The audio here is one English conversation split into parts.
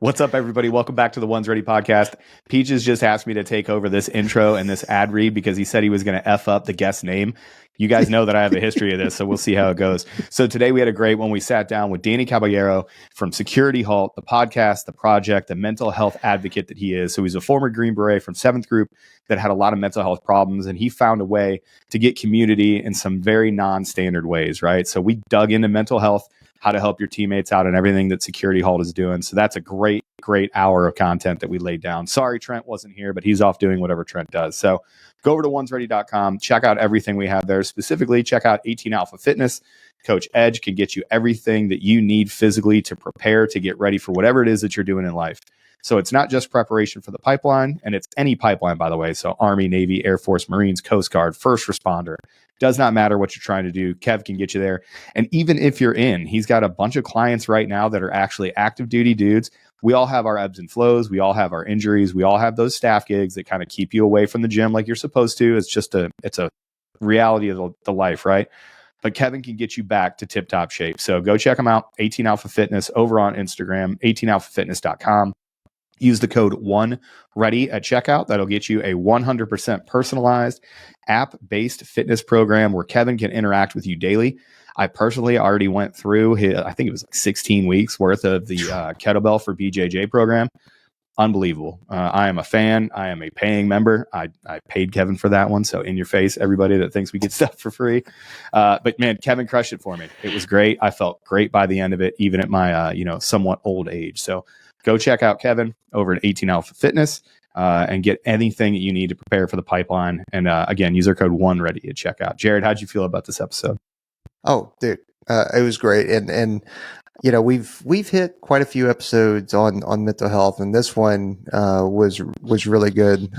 What's up, everybody? Welcome back to the Ones Ready podcast. Peaches just asked me to take over this intro and this ad read because he said he was going to F up the guest name. You guys know that I have a history of this, so we'll see how it goes. So today we had a great one. We sat down with Danny Caballero from Security Halt, the podcast, the project, the mental health advocate that he is. So he's a former Green Beret from 7th Group that had a lot of mental health problems, and he found a way to get community in some very non-standard ways, right? So we dug into mental health, how to help your teammates out, and everything that Security Halt is doing. So that's a great hour of content that we laid down. Sorry, Trent wasn't here, but he's off doing whatever Trent does. So go over to onesready.com, check out everything we have there. Specifically, check out 18 Alpha Fitness. Coach Edge can get you everything that you need physically to prepare to get ready for whatever it is that you're doing in life. So it's not just preparation for the pipeline, and it's any pipeline, by the way. So Army, Navy, Air Force, Marines, Coast Guard, first responder. Does not matter what you're trying to do. Kev can get you there. And even if you're in, he's got a bunch of clients right now that are actually active duty dudes. We all have our ebbs and flows. We all have our injuries. We all have those staff gigs that kind of keep you away from the gym like you're supposed to. It's a reality of the life, right? But Kevin can get you back to tip-top shape. So go check him out, 18 Alpha Fitness, over on Instagram, 18alphafitness.com. Use the code ONEREADY at checkout. That'll get you a 100% personalized app-based fitness program where Kevin can interact with you daily. I personally already went through I think it was like 16 weeks worth of the Kettlebell for BJJ program. Unbelievable. I am a fan. I am a paying member. I paid Kevin for that one. So in your face, everybody that thinks we get stuff for free. But man, Kevin crushed it for me. It was great. I felt great by the end of it, even at my somewhat old age. So go check out Kevin over at 18 Alpha Fitness and get anything that you need to prepare for the pipeline. And again, use our code ONEREADY at checkout. Jared, how'd you feel about this episode? Oh, dude, it was great. And you know, we've hit quite a few episodes on mental health, and this one was really good,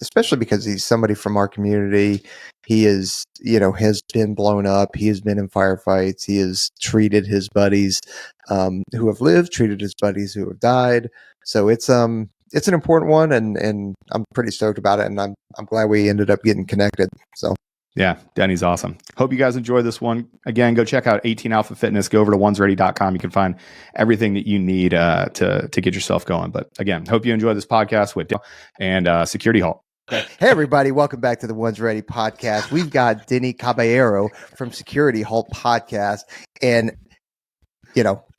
especially because he's somebody from our community. He is, has been blown up. He has been in firefights. He has treated his buddies who have lived, treated his buddies who have died. So it's an important one, and I'm pretty stoked about it, and I'm glad we ended up getting connected. So. Yeah, Danny's awesome. Hope you guys enjoy this one. Again, go check out 18 Alpha Fitness. Go over to onesready.com. You can find everything that you need to get yourself going. But again, hope you enjoy this podcast with Dale and Security Halt. Hey, everybody. Welcome back to the Ones Ready podcast. We've got Danny Caballero from Security Halt podcast. And,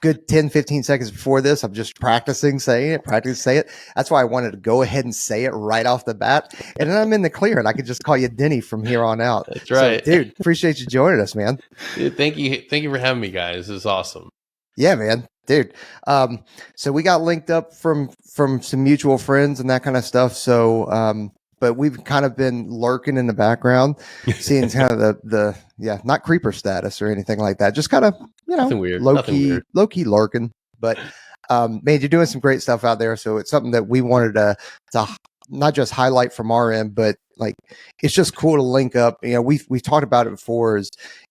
good 10, 15 seconds before this, I'm just practicing saying it. That's why I wanted to go ahead and say it right off the bat. And then I'm in the clear, and I could just call you Denny from here on out. That's right. So, dude, appreciate you joining us, man. Dude, thank you for having me, guys. This is awesome. Yeah, man. Dude. So we got linked up from some mutual friends and that kind of stuff. So, but we've kind of been lurking in the background, seeing kind of the not creeper status or anything like that. Just kind of, low key lurking. But man, you're doing some great stuff out there. So it's something that we wanted to not just highlight from our end, but like it's just cool to link up. We've talked about it before.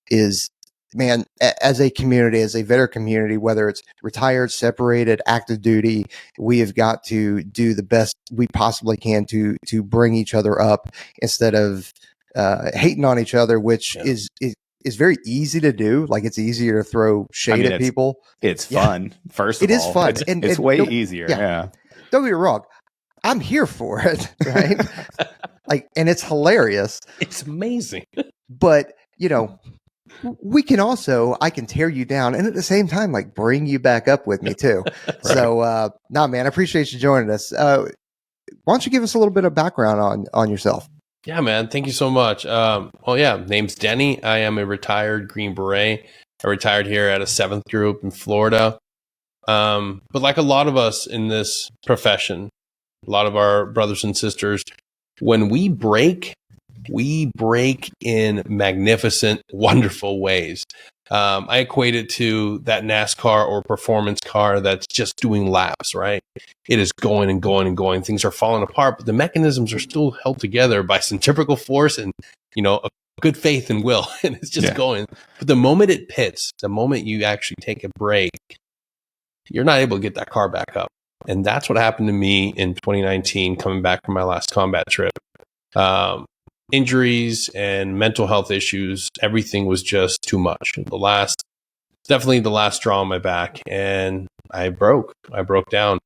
Is man, as a community, as a veteran community, whether it's retired, separated, active duty, we have got to do the best we possibly can to bring each other up instead of hating on each other, which is very easy to do. Like it's easier to throw shade at people. It's fun. First of all, it is fun. It's way easier. Yeah. Don't get me wrong. I'm here for it. Right. And it's hilarious. It's amazing. But, I can tear you down and at the same time, bring you back up with me too. Right. So, man, I appreciate you joining us. Why don't you give us a little bit of background on yourself? Yeah, man. Thank you so much. Name's Denny. I am a retired Green Beret. I retired here at a 7th Group in Florida. But like a lot of us in this profession, a lot of our brothers and sisters, when we break in magnificent, wonderful ways. I equate it to that NASCAR or performance car that's just doing laps, right? It is going and going and going. Things are falling apart, but the mechanisms are still held together by centrifugal force and, a good faith and will. And it's just going. But the moment it pits, the moment you actually take a break, you're not able to get that car back up. And that's what happened to me in 2019, coming back from my last combat trip. Injuries and mental health issues, everything was just too much. Definitely the last straw on my back, and I broke down.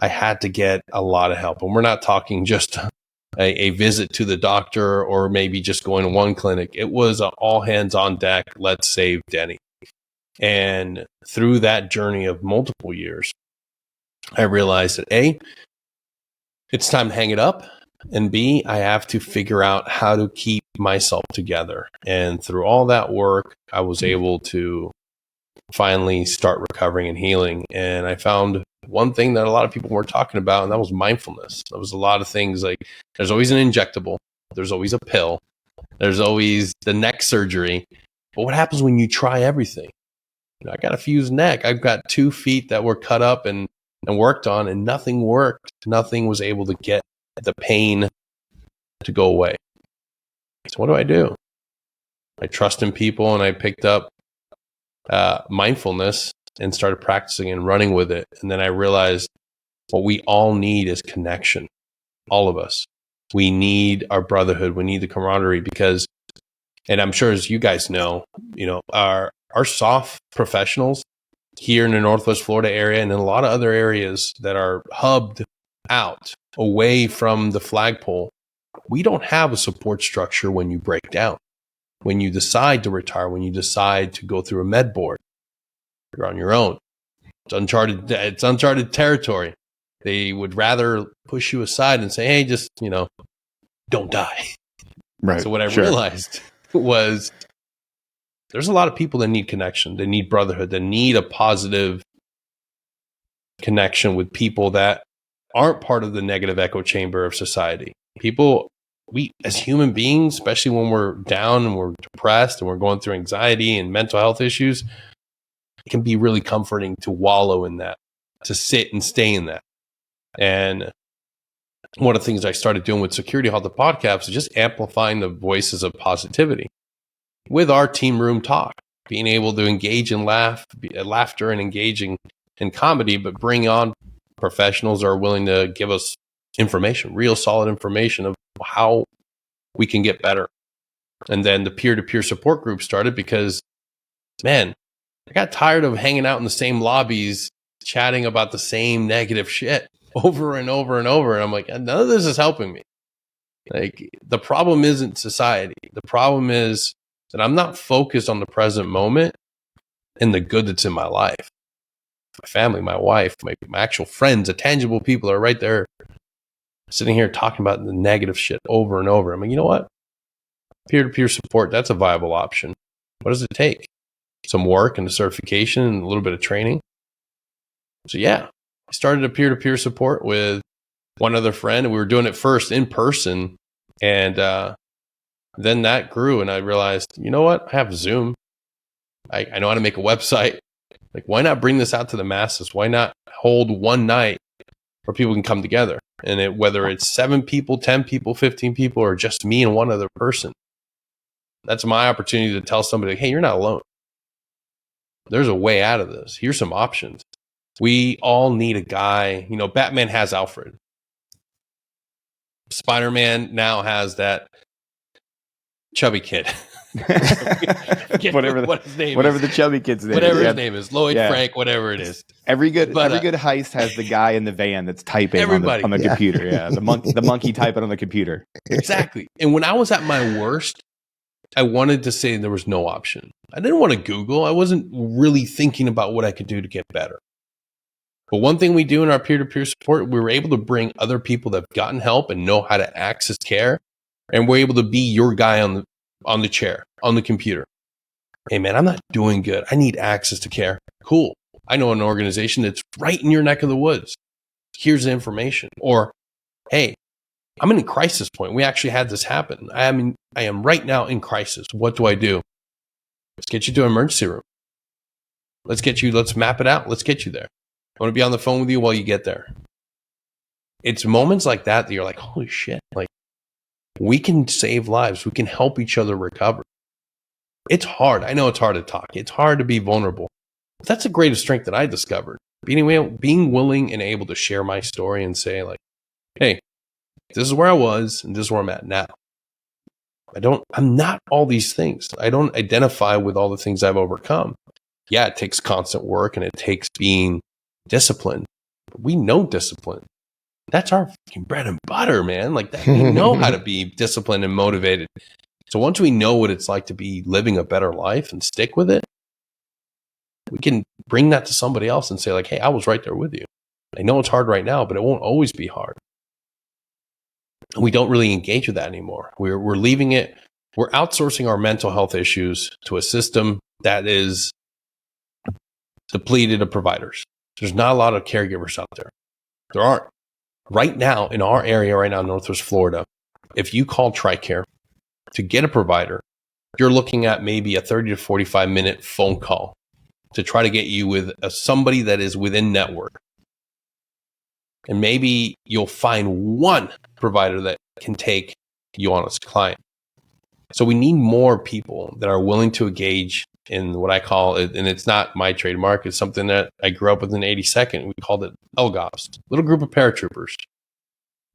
I had to get a lot of help. And we're not talking just a visit to the doctor or maybe just going to one clinic. It was all hands on deck. Let's save Denny. And through that journey of multiple years, I realized that A, it's time to hang it up. And B, I have to figure out how to keep myself together. And through all that work, I was able to finally start recovering and healing. And I found one thing that a lot of people weren't talking about, and that was mindfulness. There was a lot of things like there's always an injectable, there's always a pill, there's always the neck surgery. But what happens when you try everything? You know, I got a fused neck. I've got 2 feet that were cut up and worked on, and nothing worked. Nothing was able to get the pain to go away. So what do? I trust in people, and I picked up mindfulness and started practicing and running with it. And then I realized what we all need is connection. All of us. We need our brotherhood. We need the camaraderie because, and I'm sure as you guys know, our soft professionals here in the Northwest Florida area and in a lot of other areas that are hubbed out away from the flagpole, we don't have a support structure when you break down, when you decide to retire, when you decide to go through a med board. You're on your own. It's uncharted territory. They would rather push you aside and say, hey, just, don't die. Right. So what I realized was there's a lot of people that need connection, that need brotherhood, that need a positive connection with people that aren't part of the negative echo chamber of society. People, we as human beings, especially when we're down and we're depressed and we're going through anxiety and mental health issues, it can be really comforting to wallow in that, to sit and stay in that. And one of the things I started doing with Security Halt, the podcast, is just amplifying the voices of positivity with our team room talk, being able to engage in laughter and engaging in comedy, but bring on professionals who are willing to give us information, real solid information of how we can get better. And then the peer-to-peer support group started because, man, I got tired of hanging out in the same lobbies, chatting about the same negative shit over and over and over. And I'm like, none of this is helping me. Like, the problem isn't society. The problem is that I'm not focused on the present moment and the good that's in my life. My family, my wife, my actual friends, the tangible people are right there sitting here talking about the negative shit over and over. I mean, you know what? Peer-to-peer support, that's a viable option. What does it take? Some work and a certification and a little bit of training. So yeah, I started a peer-to-peer support with one other friend, and we were doing it first in person. And then that grew, and I realized, you know what? I have Zoom. I know how to make a website. Like, why not bring this out to the masses? Why not hold one night where people can come together? And whether it's 7 people, 10 people, 15 people, or just me and one other person, that's my opportunity to tell somebody, hey, you're not alone. There's a way out of this. Here's some options. We all need a guy. Batman has Alfred. Spider-Man now has that chubby kid. whatever the chubby kid's name whatever his name is, Lloyd, Frank, whatever it is. Every good heist has the guy in the van that's typing on the computer. Yeah, the monkey typing on the computer. Exactly. And when I was at my worst, I wanted to say there was no option. I didn't want to Google. I wasn't really thinking about what I could do to get better. But one thing we do in our peer-to-peer support, we were able to bring other people that have gotten help and know how to access care, and we're able to be your guy on the chair, on the computer. Hey man, I'm not doing good. I need access to care. Cool. I know an organization that's right in your neck of the woods. Here's the information. Or, hey, I'm in a crisis point. We actually had this happen. I am right now in crisis. What do I do? Let's get you to an emergency room. Let's map it out. Let's get you there. I want to be on the phone with you while you get there. It's moments like that you're like, holy shit. Like, we can save lives. We can help each other recover. It's hard. I know it's hard to talk. It's hard to be vulnerable. But that's the greatest strength that I discovered. Being willing and able to share my story and say, like, hey, this is where I was and this is where I'm at now. I'm not all these things. I don't identify with all the things I've overcome. Yeah, it takes constant work and it takes being disciplined. We know discipline. That's our fucking bread and butter, man. Like that, we know how to be disciplined and motivated. So once we know what it's like to be living a better life and stick with it, we can bring that to somebody else and say like, hey, I was right there with you. I know it's hard right now, but it won't always be hard. And we don't really engage with that anymore. We're leaving it. We're outsourcing our mental health issues to a system that is depleted of providers. There's not a lot of caregivers out there. There aren't. Right now, in our area right now, Northwest Florida, if you call TRICARE to get a provider, you're looking at maybe a 30 to 45-minute phone call to try to get you with somebody that is within network. And maybe you'll find one provider that can take you on as a client. So we need more people that are willing to engage in what I call it, and it's not my trademark, it's something that I grew up with in 82nd. We called it LGOPS, little group of paratroopers.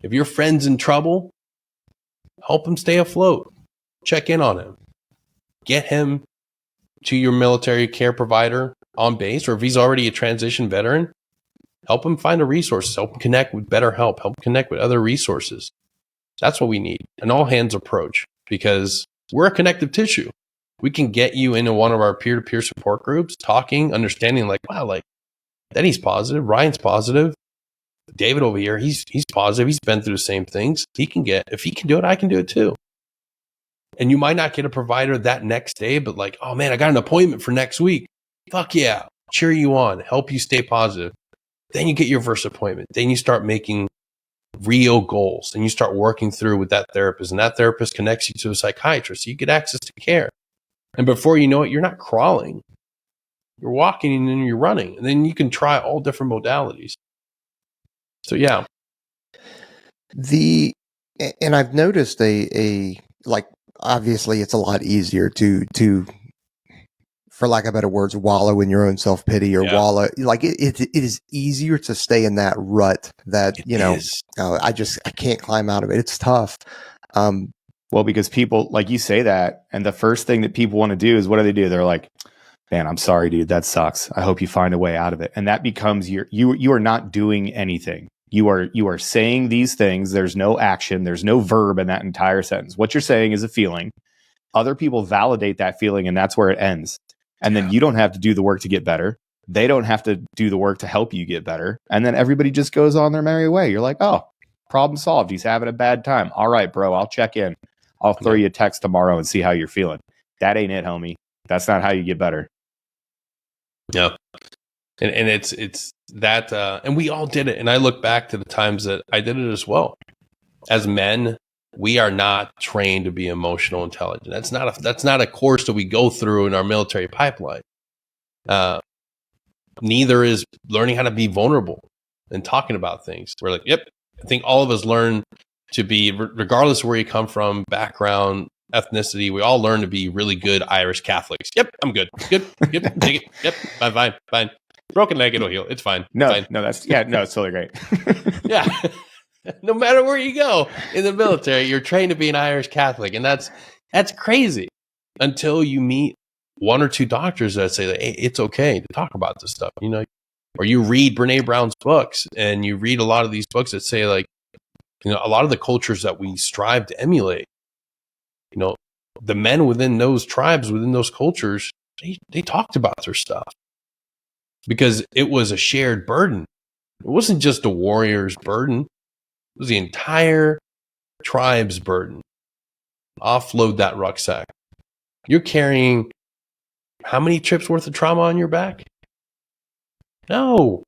If your friend's in trouble, help him stay afloat. Check in on him. Get him to your military care provider on base, or if he's already a transition veteran, help him find a resource, help him connect with BetterHelp, help him connect with other resources. That's what we need, an all-hands approach, because we're a connective tissue. We can get you into one of our peer-to-peer support groups, talking, understanding like, wow, like Denny's positive, Ryan's positive, David over here, he's positive, he's been through the same things. If he can do it, I can do it too. And you might not get a provider that next day, but like, oh man, I got an appointment for next week. Fuck yeah, cheer you on, help you stay positive. Then you get your first appointment. Then you start making real goals and you start working through with that therapist, and that therapist connects you to a psychiatrist. So you get access to care. And before you know it, you're not crawling, you're walking, and then you're running. And then you can try all different modalities. So yeah. And I've noticed like, obviously it's a lot easier to, for lack of better words, wallow in your own self-pity or wallow. Like it is easier to stay in that rut that, I can't climb out of it. It's tough. Well, because people, like you say that, and the first thing that people want to do is, what do? They're like, man, I'm sorry, dude, that sucks. I hope you find a way out of it. And that becomes you are not doing anything. You are saying these things. There's no action. There's no verb in that entire sentence. What you're saying is a feeling. Other people validate that feeling, and that's where it ends. And then you don't have to do the work to get better. They don't have to do the work to help you get better. And then everybody just goes on their merry way. You're like, oh, problem solved. He's having a bad time. All right, bro, I'll check in. I'll throw you a text tomorrow and see how you're feeling. That ain't it, homie. That's not how you get better. Yeah. And it's that, and we all did it. And I look back to the times that I did it as well. As men, we are not trained to be emotional intelligent. That's not a course that we go through in our military pipeline. Neither is learning how to be vulnerable and talking about things. We're like, yep. I think all of us learn to be, regardless of where you come from, background, ethnicity, we all learn to be really good Irish Catholics. Yep, I'm good. Good. Take it. Yep, I'm fine. Broken leg, it'll heal. It's fine. No, fine. it's totally great. Yeah. No matter where you go in the military, you're trained to be an Irish Catholic. And that's crazy until you meet one or two doctors that say, hey, it's okay to talk about this stuff, or you read Brene Brown's books, and you read a lot of these books that say, like, a lot of the cultures that we strive to emulate, the men within those tribes, within those cultures, they talked about their stuff because it was a shared burden. It wasn't just a warrior's burden. It was the entire tribe's burden. Offload that rucksack. You're carrying how many trips worth of trauma on your back? No.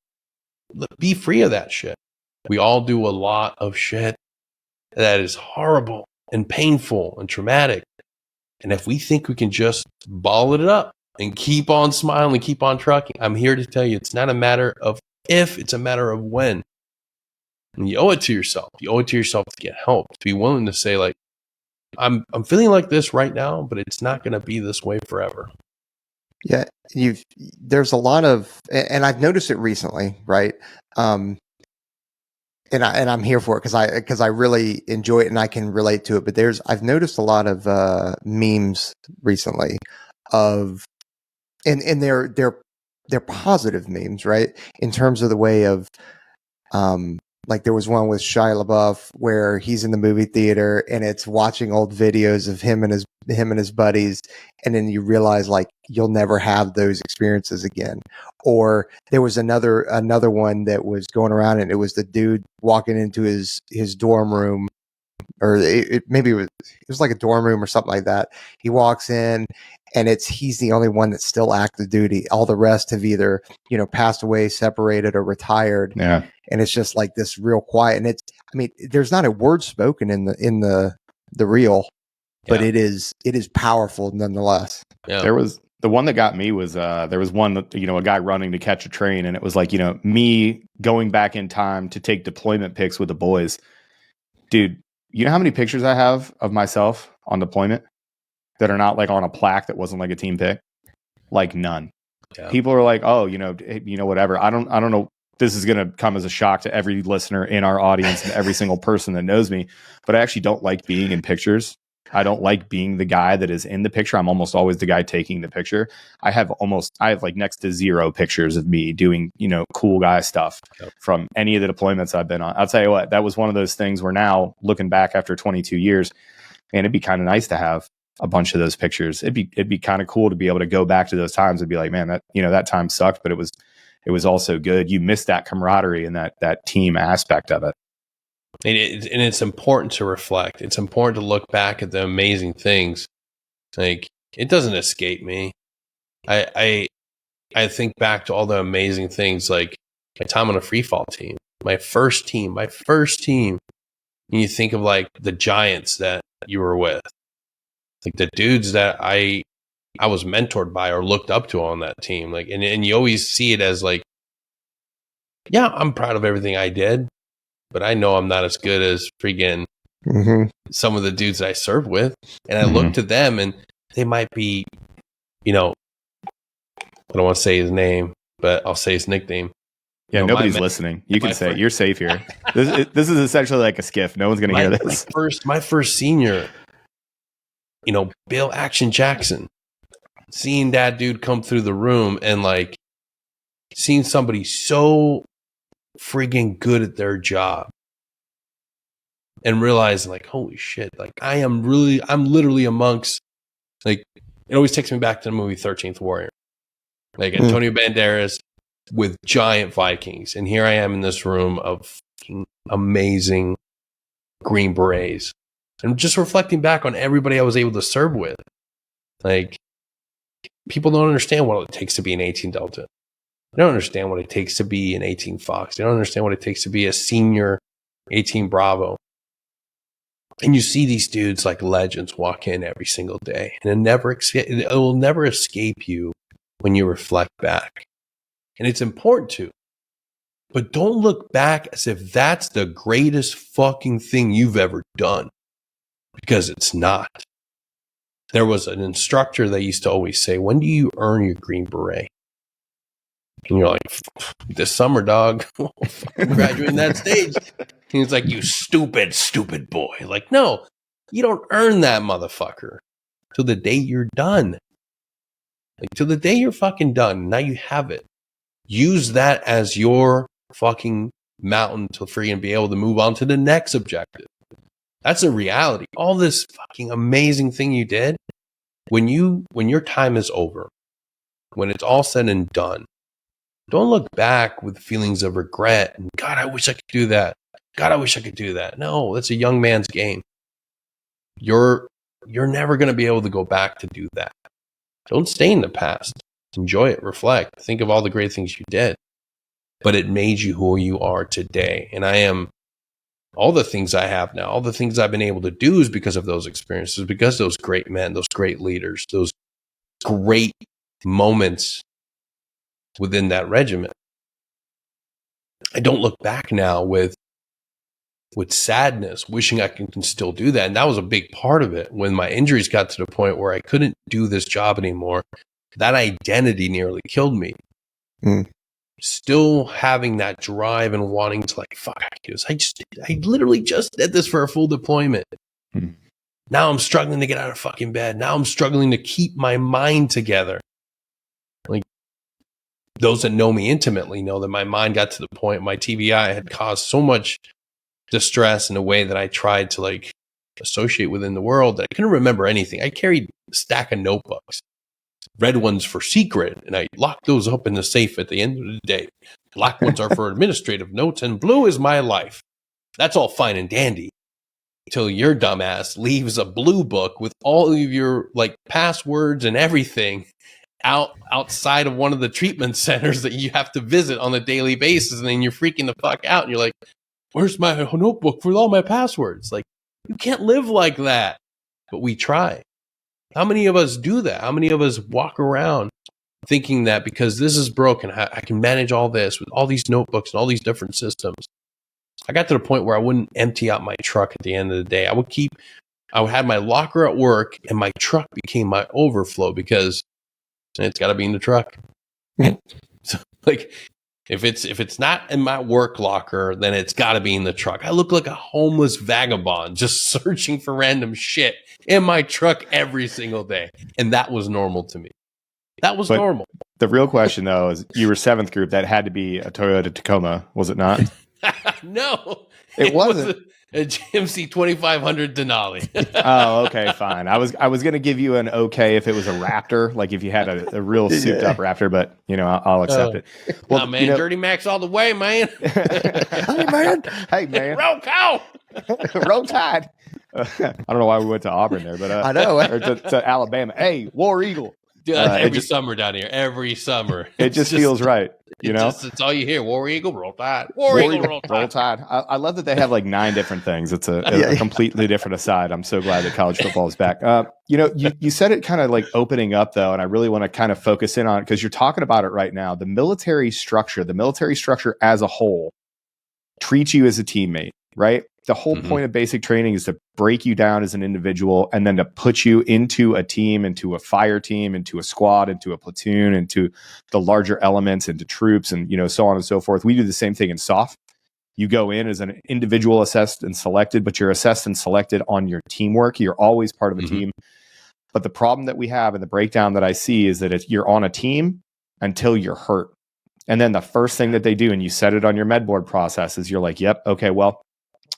Be free of that shit. We all do a lot of shit that is horrible and painful and traumatic. And if we think we can just ball it up and keep on smiling and keep on trucking, I'm here to tell you it's not a matter of if, it's a matter of when. And you owe it to yourself. You owe it to yourself to get help, to be willing to say, like, I'm feeling like this right now, but it's not going to be this way forever. Yeah, there's a lot of, and I've noticed it recently, right? And I'm here for it because I really enjoy it and I can relate to it. But I've noticed a lot of memes recently of, and they're positive memes, right? In terms of the way of Like there was one with Shia LaBeouf where he's in the movie theater and it's watching old videos of him and his buddies, and then you realize like you'll never have those experiences again. Or there was another one that was going around, and it was the dude walking into his dorm room, or maybe it was like a dorm room or something like that. He walks in, and he's the only one that's still active duty. All the rest have either, passed away, separated, or retired. Yeah. And it's just like this real quiet. And there's not a word spoken in the reel, but it is powerful nonetheless. Yeah. There was the one that got me was there was one that, a guy running to catch a train, and it was like, me going back in time to take deployment pics with the boys. Dude, you know how many pictures I have of myself on deployment that are not like on a plaque that wasn't like a team pic? Like none. Yeah. People are like, oh, whatever. I don't know. This is going to come as a shock to every listener in our audience and every single person that knows me, but I actually don't like being in pictures. I don't like being the guy that is in the picture. I'm almost always the guy taking the picture. I have like next to zero pictures of me doing, cool guy stuff from any of the deployments I've been on. I'll tell you what, that was one of those things where now looking back after 22 years, man, it'd be kind of nice to have a bunch of those pictures. It'd be kind of cool to be able to go back to those times and be like, man, that time sucked, but it was also good. You missed that camaraderie and that team aspect of it. And it's important to reflect. It's important to look back at the amazing things. Like, it doesn't escape me. I think back to all the amazing things, like my time on a free fall team, my first team. And you think of like the giants that you were with, like the dudes that I was mentored by or looked up to on that team. Like, and you always see it as like, yeah, I'm proud of everything I did, but I know I'm not as good as freaking some of the dudes that I served with. And I look to them, and they might be, I don't want to say his name, but I'll say his nickname. Yeah, nobody's listening. You can say it. You're safe here. This is essentially like a skiff. No one's going to hear this. My first senior, Bill Action Jackson, seeing that dude come through the room and like seeing somebody so friggin' good at their job and realizing like, holy shit, like I'm literally amongst, like, it always takes me back to the movie 13th Warrior, like Antonio Banderas with giant Vikings. And here I am in this room of amazing Green Berets, and just reflecting back on everybody I was able to serve with. Like, people don't understand what it takes to be an 18 Delta. They don't understand what it takes to be an 18 Fox. They don't understand what it takes to be a senior 18 Bravo. And you see these dudes like legends walk in every single day, and it will never escape you when you reflect back. And it's important to, but don't look back as if that's the greatest fucking thing you've ever done, because it's not. There was an instructor that used to always say, when do you earn your Green Beret? And you're like, this summer, dog. Graduating that stage. And he's like, you stupid boy. Like, no, you don't earn that, motherfucker, till the day you're done. Like, till the day you're fucking done. Now you have it. Use that as your fucking mountain to freaking be able to move on to the next objective. That's a reality. All this fucking amazing thing you did, when your time is over, when it's all said and done, don't look back with feelings of regret and, God, I wish I could do that. God, I wish I could do that. No, that's a young man's game. You're never going to be able to go back to do that. Don't stay in the past. Enjoy it. Reflect. Think of all the great things you did. But it made you who you are today. And I am, all the things I have now, all the things I've been able to do is because of those experiences, because those great men, those great leaders, those great moments within that regiment. I don't look back now with sadness, wishing I can still do that. And that was a big part of it. When my injuries got to the point where I couldn't do this job anymore, that identity nearly killed me. Still having that drive and wanting to, like, fuck, I literally just did this for a full deployment. Now I'm struggling to get out of fucking bed. Now I'm struggling to keep my mind together. Like, those that know me intimately know that my mind got to the point my TBI had caused so much distress in a way that I tried to like associate within the world that I couldn't remember anything. I carried a stack of notebooks, red ones for secret, and I locked those up in the safe at the end of the day. Black ones are for administrative notes, and blue is my life. That's all fine and dandy until your dumbass leaves a blue book with all of your like passwords and everything outside of one of the treatment centers that you have to visit on a daily basis, and then you're freaking the fuck out, and you're like, where's my notebook with all my passwords? Like, you can't live like that. But we try. How many of us do that? How many of us walk around thinking that because this is broken, I can manage all this with all these notebooks and all these different systems? I got to the point where I wouldn't empty out my truck at the end of the day. I would have my locker at work, and my truck became my overflow because it's got to be in the truck. So, like, if it's not in my work locker, then it's got to be in the truck. I look like a homeless vagabond just searching for random shit in my truck every single day, and that was normal to me. That was normal. The real question, though, is you were seventh group. That had to be a Toyota Tacoma, was it not? No, it wasn't. A GMC 2500 Denali. Oh, okay, fine. I was going to give you an okay if it was a Raptor, like if you had a real souped up Raptor, but I'll accept it. Well, man, Dirty Max all the way, man. Hey, man. Roll cow. Roll Tide. I don't know why we went to Auburn there, but I know. Or to Alabama. Hey, War Eagle. Every summer down here. Every summer. It just feels right. It's all you hear. War Eagle, Roll Tide. War Eagle, Roll Tide. Roll Tide. I love that they have like 9 different things. It's a completely different aside. I'm so glad that college football is back. You said it kind of like opening up though, and I really want to kind of focus in on it because you're talking about it right now. The military structure as a whole treats you as a teammate, right? The whole point of basic training is to break you down as an individual and then to put you into a team, into a fire team, into a squad, into a platoon, into the larger elements, into troops, and so on and so forth. We do the same thing in SOF. You go in as an individual assessed and selected, but you're assessed and selected on your teamwork. You're always part of a team. But the problem that we have and the breakdown that I see is that you're on a team until you're hurt. And then the first thing that they do, and you set it on your med board process, is you're like, yep, okay, well,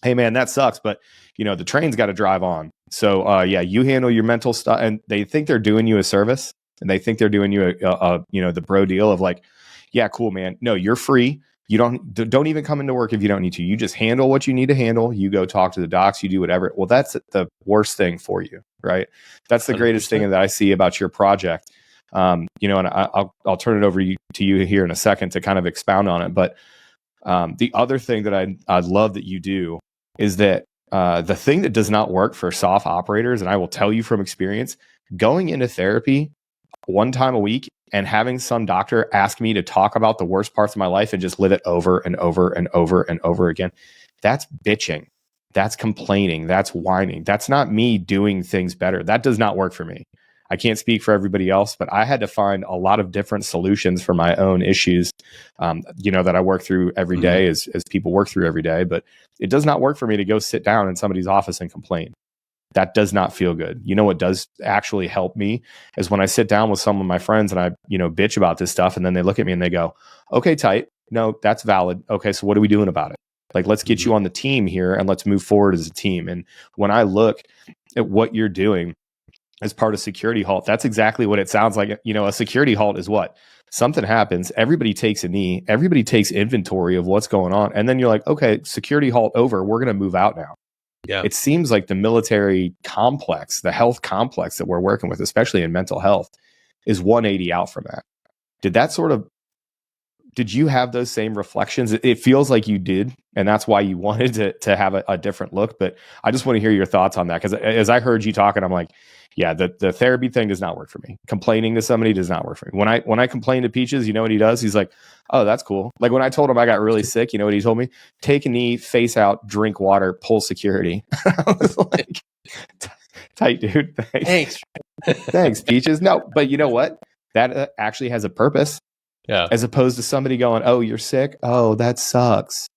hey man, that sucks, but the train's got to drive on. So you handle your mental stuff, and they think they're doing you a service, and they think they're doing you the bro deal of like, yeah, cool, man. No, you're free. You don't even come into work if you don't need to. You just handle what you need to handle. You go talk to the docs. You do whatever. Well, that's the worst thing for you, right? That's the 100%. Greatest thing that I see about your project. And I'll turn it over to you here in a second to kind of expound on it. But the other thing that I love that you do is that the thing that does not work for SOF operators, and I will tell you from experience, going into therapy one time a week and having some doctor ask me to talk about the worst parts of my life and just live it over and over and over and over again, that's bitching. That's complaining. That's whining. That's not me doing things better. That does not work for me. I can't speak for everybody else, but I had to find a lot of different solutions for my own issues, that I work through every day as people work through every day. But it does not work for me to go sit down in somebody's office and complain. That does not feel good. What does actually help me is when I sit down with some of my friends and I, bitch about this stuff. And then they look at me and they go, okay, tight. No, that's valid. Okay, so what are we doing about it? Like, let's get you on the team here and let's move forward as a team. And when I look at what you're doing as part of Security Halt, that's exactly what it sounds like. A Security Halt is what? Something happens, everybody takes a knee, everybody takes inventory of what's going on. And then you're like, okay, Security Halt over, we're going to move out now. Yeah. It seems like the military complex, the health complex that we're working with, especially in mental health, is 180 out from that. Did you have those same reflections? It feels like you did, and that's why you wanted to have a different look. But I just want to hear your thoughts on that, because as I heard you talking, I'm like, yeah, the therapy thing does not work for me. Complaining to somebody does not work for me. When I complain to Peaches, you know what he does? He's like, oh, that's cool. Like when I told him I got really sick, you know what he told me? Take a knee, face out, drink water, pull security. I was like, tight, dude. Thanks. Thanks, Peaches. No, but you know what? That actually has a purpose. Yeah. As opposed to somebody going, oh, you're sick. Oh, that sucks.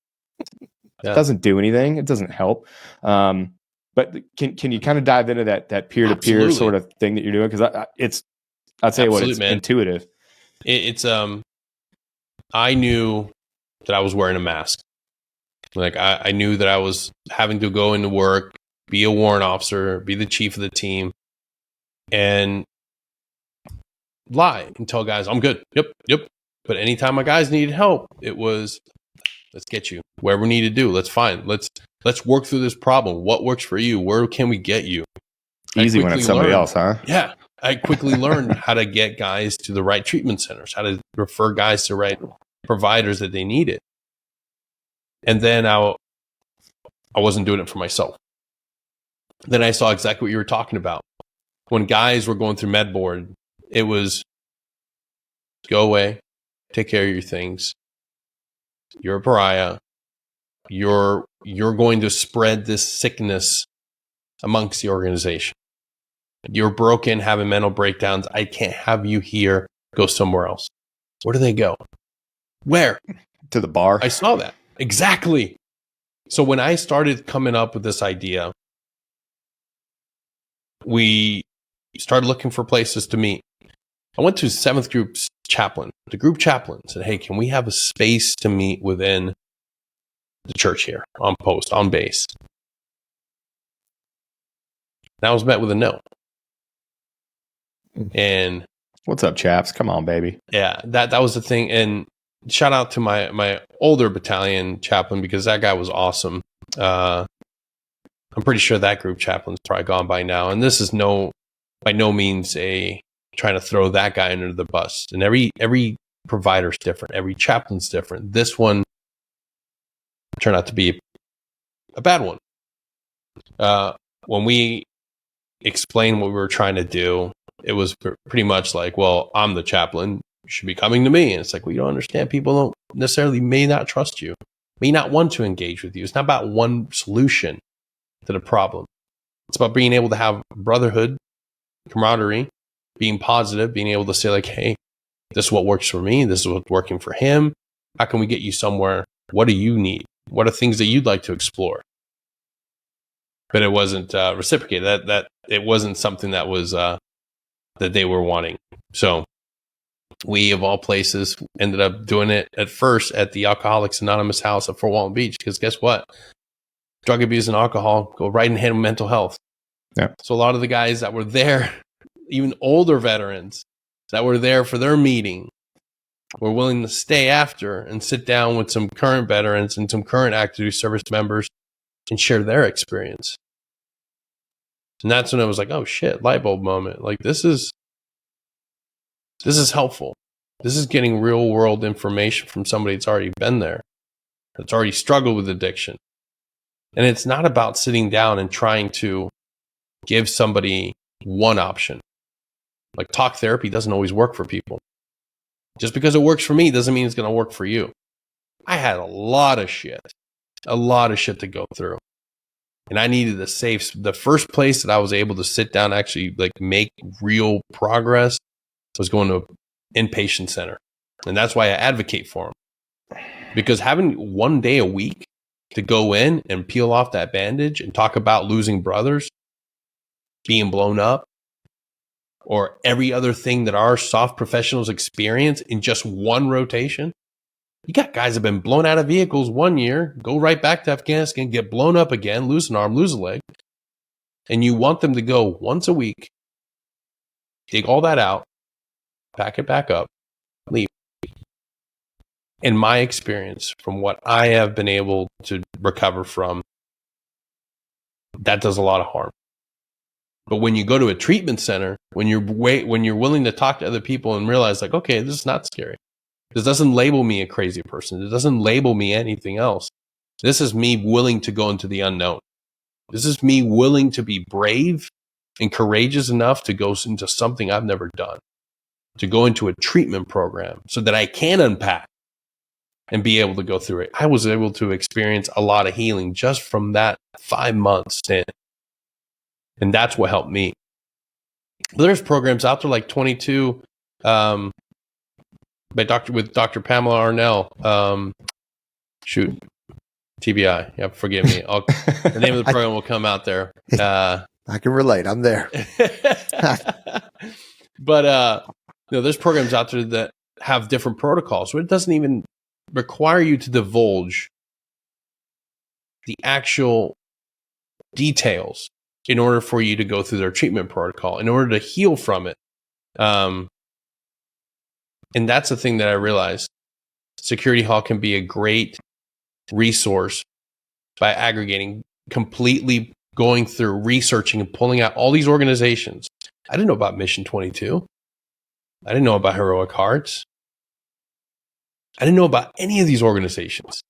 Yeah. It doesn't do anything. It doesn't help. But can you kind of dive into that peer-to-peer sort of thing that you're doing? Because I'll tell you what, it's intuitive. It's I knew that I was wearing a mask. Like I knew that I was having to go into work, be a warrant officer, be the chief of the team, and lie and tell guys, I'm good. Yep. But anytime my guys needed help, it was, let's get you wherever we need to do. Let's find. Let's work through this problem. What works for you? Where can we get you? Easy when it's somebody else, huh? Yeah. I quickly learned how to get guys to the right treatment centers, how to refer guys to right providers that they needed. And then I wasn't doing it for myself. Then I saw exactly what you were talking about. When guys were going through med board, it was go away, take care of your things. You're a pariah. You're going to spread this sickness amongst the organization. You're broken, having mental breakdowns. I can't have you here. Go somewhere else. Where do they go? Where? To the bar. I saw that. Exactly. So when I started coming up with this idea, we started looking for places to meet. I went to 7th Group's chaplain. The group chaplain said, hey, can we have a space to meet within the church here on post, on base? And I was met with a no. And what's up, chaps? Come on, baby. Yeah, that was the thing. And shout out to my older battalion chaplain, because that guy was awesome. I'm pretty sure that group chaplain's probably gone by now. And this is by no means trying to throw that guy under the bus. And every provider's different. Every chaplain's different. This one turned out to be a bad one. When we explained what we were trying to do, it was pretty much like, well, I'm the chaplain. You should be coming to me. And it's like, well, you don't understand. People don't necessarily may not trust you, may not want to engage with you. It's not about one solution to the problem. It's about being able to have brotherhood, camaraderie, being positive, being able to say like, hey, this is what works for me. This is what's working for him. How can we get you somewhere? What do you need? What are things that you'd like to explore? But it wasn't reciprocated. That it wasn't something that was that they were wanting. So we, of all places, ended up doing it at first at the Alcoholics Anonymous house at Fort Walton Beach. Because guess what? Drug abuse and alcohol go right in hand with mental health. Yeah. So a lot of the guys that were there, even older veterans that were there for their meeting, were willing to stay after and sit down with some current veterans and some current active duty service members and share their experience. And that's when I was like, oh shit, light bulb moment. Like this is helpful. This is getting real world information from somebody that's already been there, that's already struggled with addiction. And it's not about sitting down and trying to give somebody one option. Like talk therapy doesn't always work for people. Just because it works for me doesn't mean it's going to work for you. I had a lot of shit to go through. And I needed a safe. The first place that I was able to sit down, actually like make real progress, was going to an inpatient center. And that's why I advocate for them. Because having one day a week to go in and peel off that bandage and talk about losing brothers, being blown up, or every other thing that our soft professionals experience in just one rotation. You got guys that have been blown out of vehicles 1 year, go right back to Afghanistan, get blown up again, lose an arm, lose a leg. And you want them to go once a week, dig all that out, pack it back up, leave. In my experience, from what I have been able to recover from, that does a lot of harm. But when you go to a treatment center, when you're willing to talk to other people and realize like, okay, this is not scary. This doesn't label me a crazy person. It doesn't label me anything else. This is me willing to go into the unknown. This is me willing to be brave and courageous enough to go into something I've never done, to go into a treatment program so that I can unpack and be able to go through it. I was able to experience a lot of healing just from that 5 months stint. And that's what helped me. There's programs out there like 22 with Dr. Pamela Arnell. TBI. Yeah, forgive me. The name of the program will come out there. I can relate. I'm there. But there's programs out there that have different protocols where it doesn't even require you to divulge the actual details in order for you to go through their treatment protocol, in order to heal from it. And that's the thing that I realized. Security Halt can be a great resource by aggregating, completely going through, researching, and pulling out all these organizations. I didn't know about Mission 22. I didn't know about Heroic Hearts. I didn't know about any of these organizations.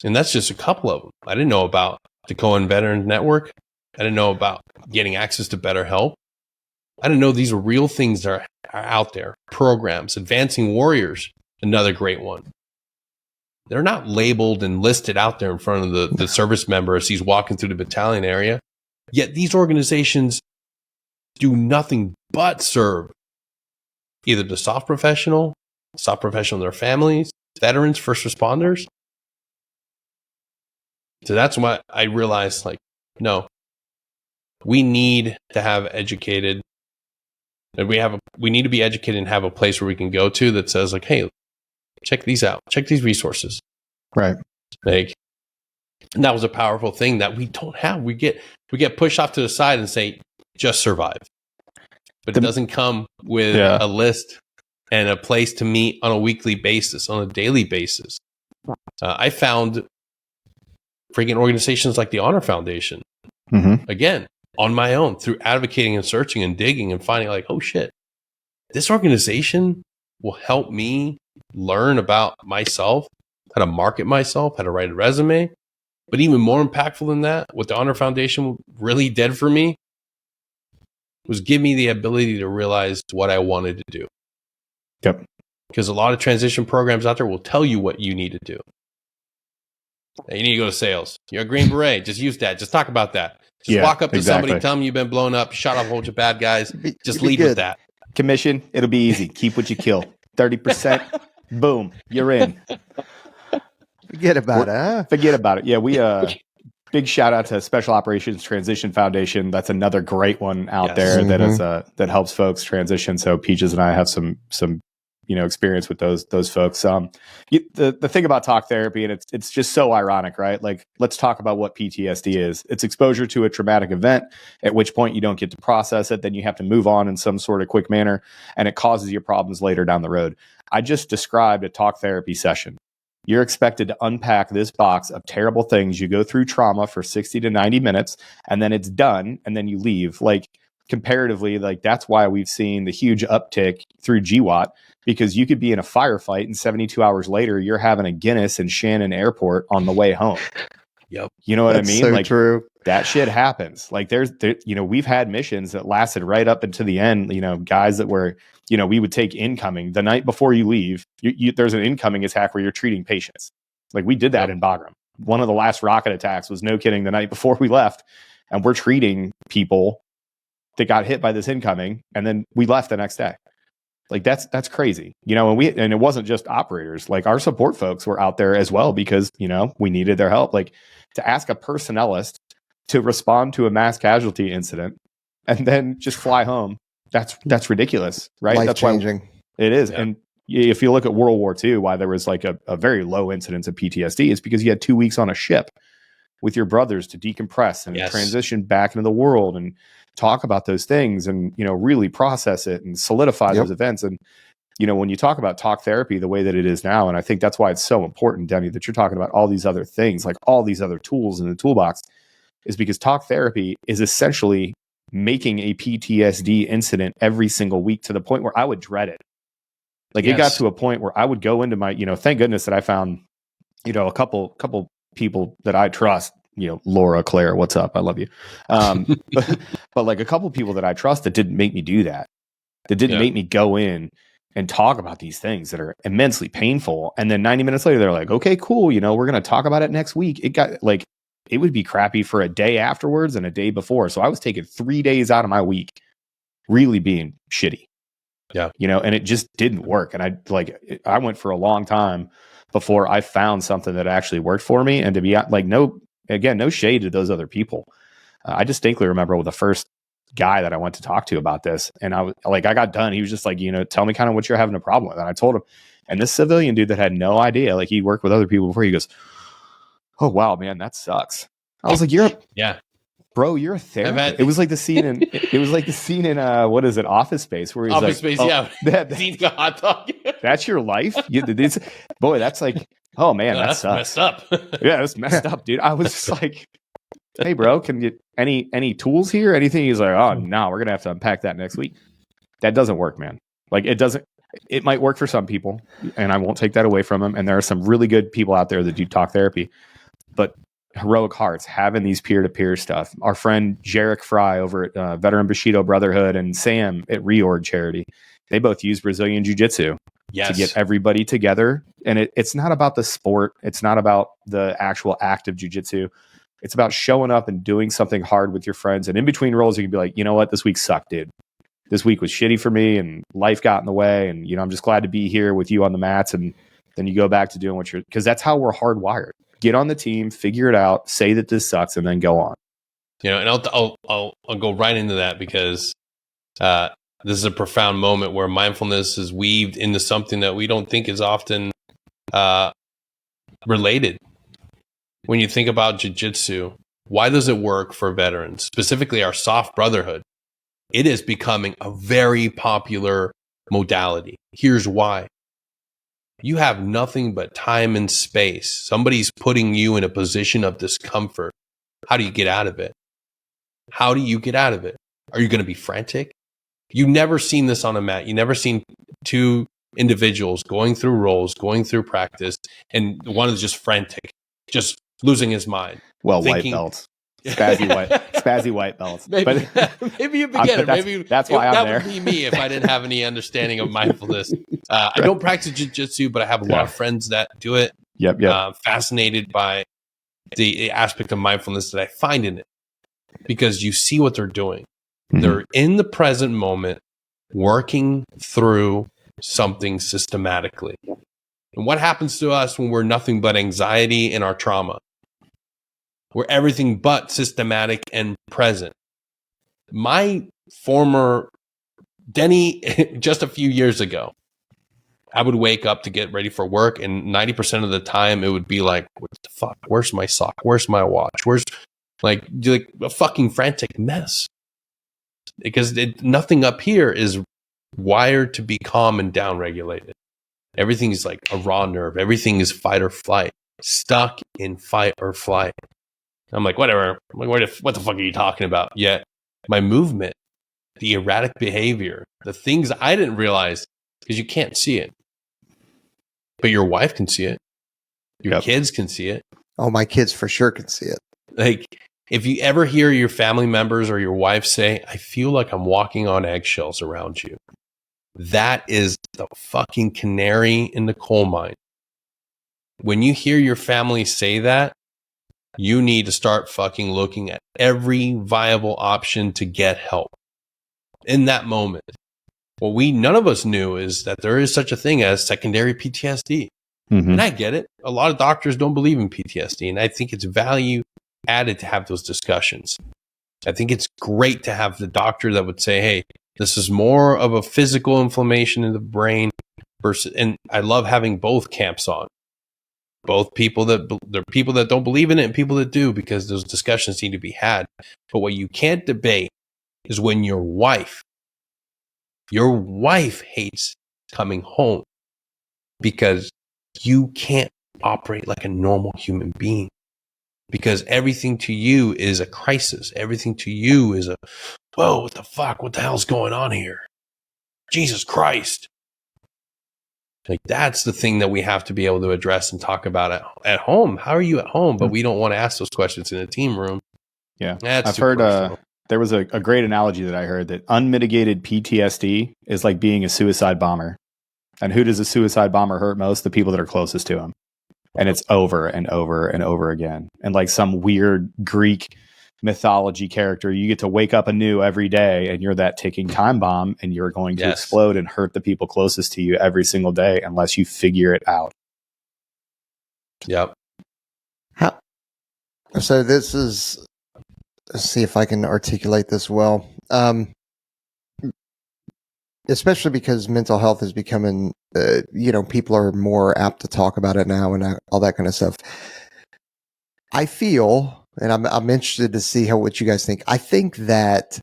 And that's just a couple of them. I didn't know about the Cohen Veterans Network. I didn't know about getting access to better help. I didn't know these are real things that are out there. Programs, Advancing Warriors, another great one. They're not labeled and listed out there in front of the service member as he's walking through the battalion area. Yet these organizations do nothing but serve either the soft professional and their families, veterans, first responders. So that's why I realized, like, no, we need to have educated, and we need to be educated and have a place where we can go to that says, like, hey, check these out, check these resources. Right. Like, and that was a powerful thing that we don't have. We get pushed off to the side and say, just survive. But it doesn't come with a list and a place to meet on a weekly basis, on a daily basis. I found freaking organizations like the Honor Foundation, again, on my own, through advocating and searching and digging and finding, like, oh shit, this organization will help me learn about myself, how to market myself, how to write a resume. But even more impactful than that, what the Honor Foundation really did for me was give me the ability to realize what I wanted to do. Yep. Because a lot of transition programs out there will tell you what you need to do. You need to go to sales. You're a Green Beret. Just use that. Just talk about that. Just walk up to somebody, tell them you've been blown up, shot off a bunch of bad guys. Just lead with that. Commission, it'll be easy. Keep what you kill. 30%, boom, you're in. Forget about it, huh? Forget about it. Yeah, we big shout out to Special Operations Transition Foundation. That's another great one out there that is that helps folks transition. So Peaches and I have some experience with those folks. The thing about talk therapy, and it's just so ironic, right? Like, let's talk about what PTSD is. It's exposure to a traumatic event, at which point you don't get to process it. Then you have to move on in some sort of quick manner, and it causes you problems later down the road. I just described a talk therapy session. You're expected to unpack this box of terrible things. You go through trauma for 60 to 90 minutes, and then it's done, and then you leave. Like, comparatively, like, that's why we've seen the huge uptick through GWAT, because you could be in a firefight and 72 hours later, you're having a Guinness in Shannon Airport on the way home. Yep. You know what That's I mean? so like, true. That shit happens. Like, we've had missions that lasted right up into the end, guys that were, we would take incoming the night before you leave. There's an incoming attack where you're treating patients. Like, we did that in Bagram. One of the last rocket attacks was, no kidding, the night before we left, and we're treating people that got hit by this incoming, and then we left the next day. Like, that's crazy, and it wasn't just operators. Like, our support folks were out there as well, because, we needed their help. Like, to ask a personnelist to respond to a mass casualty incident and then just fly home, that's ridiculous, right? Life That's changing. why it is. Yeah. And if you look at World War II, why there was like a very low incidence of PTSD, it's because you had 2 weeks on a ship with your brothers to decompress and transition back into the world and talk about those things and, really process it and solidify those events. And, when you talk about talk therapy the way that it is now, and I think that's why it's so important, Denny, that you're talking about all these other things, like all these other tools in the toolbox, is because talk therapy is essentially making a PTSD incident every single week, to the point where I would dread it. Like, it got to a point where I would go into my, thank goodness that I found, a couple people that I trust, Laura, Claire, what's up? I love you. But like, a couple people that I trust that didn't make me do that, didn't make me go in and talk about these things that are immensely painful. And then 90 minutes later, they're like, okay, cool. we're going to talk about it next week. It got like, it would be crappy for a day afterwards and a day before. So I was taking 3 days out of my week, really being shitty. Yeah. And it just didn't work. And I went for a long time before I found something that actually worked for me. And to be like, no shade to those other people. I distinctly remember the first guy that I went to talk to about this. And I was like, I got done. He was just like, tell me kind of what you're having a problem with. And I told him, and this civilian dude that had no idea, like he worked with other people before, he goes, oh, wow, man, that sucks. I was like, bro, you're a therapist. It was like the scene in what is it, Office Space, where he's Office like, Space, Dean's got hot dog. That's your life? Boy, that's like, oh man, that sucks. Messed up. Yeah, that's messed up, dude. I was just like, hey, bro, can you any tools here? Anything? He's like, oh no, we're gonna have to unpack that next week. That doesn't work, man. Like it doesn't. It might work for some people, and I won't take that away from them. And there are some really good people out there that do talk therapy, but Heroic Hearts having these peer-to-peer stuff. Our friend Jarek Fry over at Veteran Bushido Brotherhood and Sam at REORG Charity, they both use Brazilian Jiu-Jitsu to get everybody together. And it's not about the sport. It's not about the actual act of jiu-jitsu. It's about showing up and doing something hard with your friends. And in between rolls, you can be like, you know what? This week sucked, dude. This week was shitty for me and life got in the way. And, I'm just glad to be here with you on the mats. And then you go back to doing because that's how we're hardwired. Get on the team, figure it out, say that this sucks, and then go on. And I'll go right into that because this is a profound moment where mindfulness is weaved into something that we don't think is often related. When you think about jiu-jitsu, why does it work for veterans, specifically our soft brotherhood? It is becoming a very popular modality. Here's why. You have nothing but time and space. Somebody's putting you in a position of discomfort. How do you get out of it? How do you get out of it? Are you going to be frantic? You've never seen this on a mat. You've never seen two individuals going through rolls, going through practice, and one is just frantic, just losing his mind. Well, thinking, white belts. Spazzy white belts. Maybe a beginner. That's why I'm there. That would be me if I didn't have any understanding of mindfulness. I don't practice jiu-jitsu, but I have a lot of friends that do it. Yep. Fascinated by the aspect of mindfulness that I find in it, because you see what they're doing. Mm-hmm. They're in the present moment, working through something systematically. And what happens to us when we're nothing but anxiety and our trauma? We're everything but systematic and present. My former Denny, just a few years ago, I would wake up to get ready for work, and 90% of the time it would be like, what the fuck? Where's my sock? Where's my watch? Where's like a fucking frantic mess? Because nothing up here is wired to be calm and downregulated. Everything is like a raw nerve. Everything is fight or flight, stuck in fight or flight. I'm like, whatever. I'm like, what the fuck are you talking about? Yet my movement, the erratic behavior, the things I didn't realize, because you can't see it. But your wife can see it. Your kids can see it. Oh, my kids for sure can see it. Like, if you ever hear your family members or your wife say, I feel like I'm walking on eggshells around you, that is the fucking canary in the coal mine. When you hear your family say that, you need to start fucking looking at every viable option to get help in that moment. What none of us knew is that there is such a thing as secondary PTSD. Mm-hmm. And I get it. A lot of doctors don't believe in PTSD. And I think it's value added to have those discussions. I think it's great to have the doctor that would say, hey, this is more of a physical inflammation in the brain versus, and I love having both camps on. Both people that there are people that don't believe in it and people that do, because those discussions need to be had. But what you can't debate is when your wife hates coming home because you can't operate like a normal human being, because everything to you is a crisis. Everything to you is a, whoa, what the fuck? What the hell's going on here? Jesus Christ. Like, that's the thing that we have to be able to address and talk about at home. How are you at home? But we don't want to ask those questions in a team room. Yeah. I've heard there was a great analogy that I heard that unmitigated PTSD is like being a suicide bomber. And who does a suicide bomber hurt most? The people that are closest to him. And it's over and over and over again. And like some weird Greek mythology character, you get to wake up anew every day, and you're that ticking time bomb, and you're going to explode and hurt the people closest to you every single day unless you figure it out. Yep. So this is let's see if I can articulate this well. Especially because mental health is becoming, people are more apt to talk about it now and all that kind of stuff. I feel, and I'm interested to see what you guys think. I think that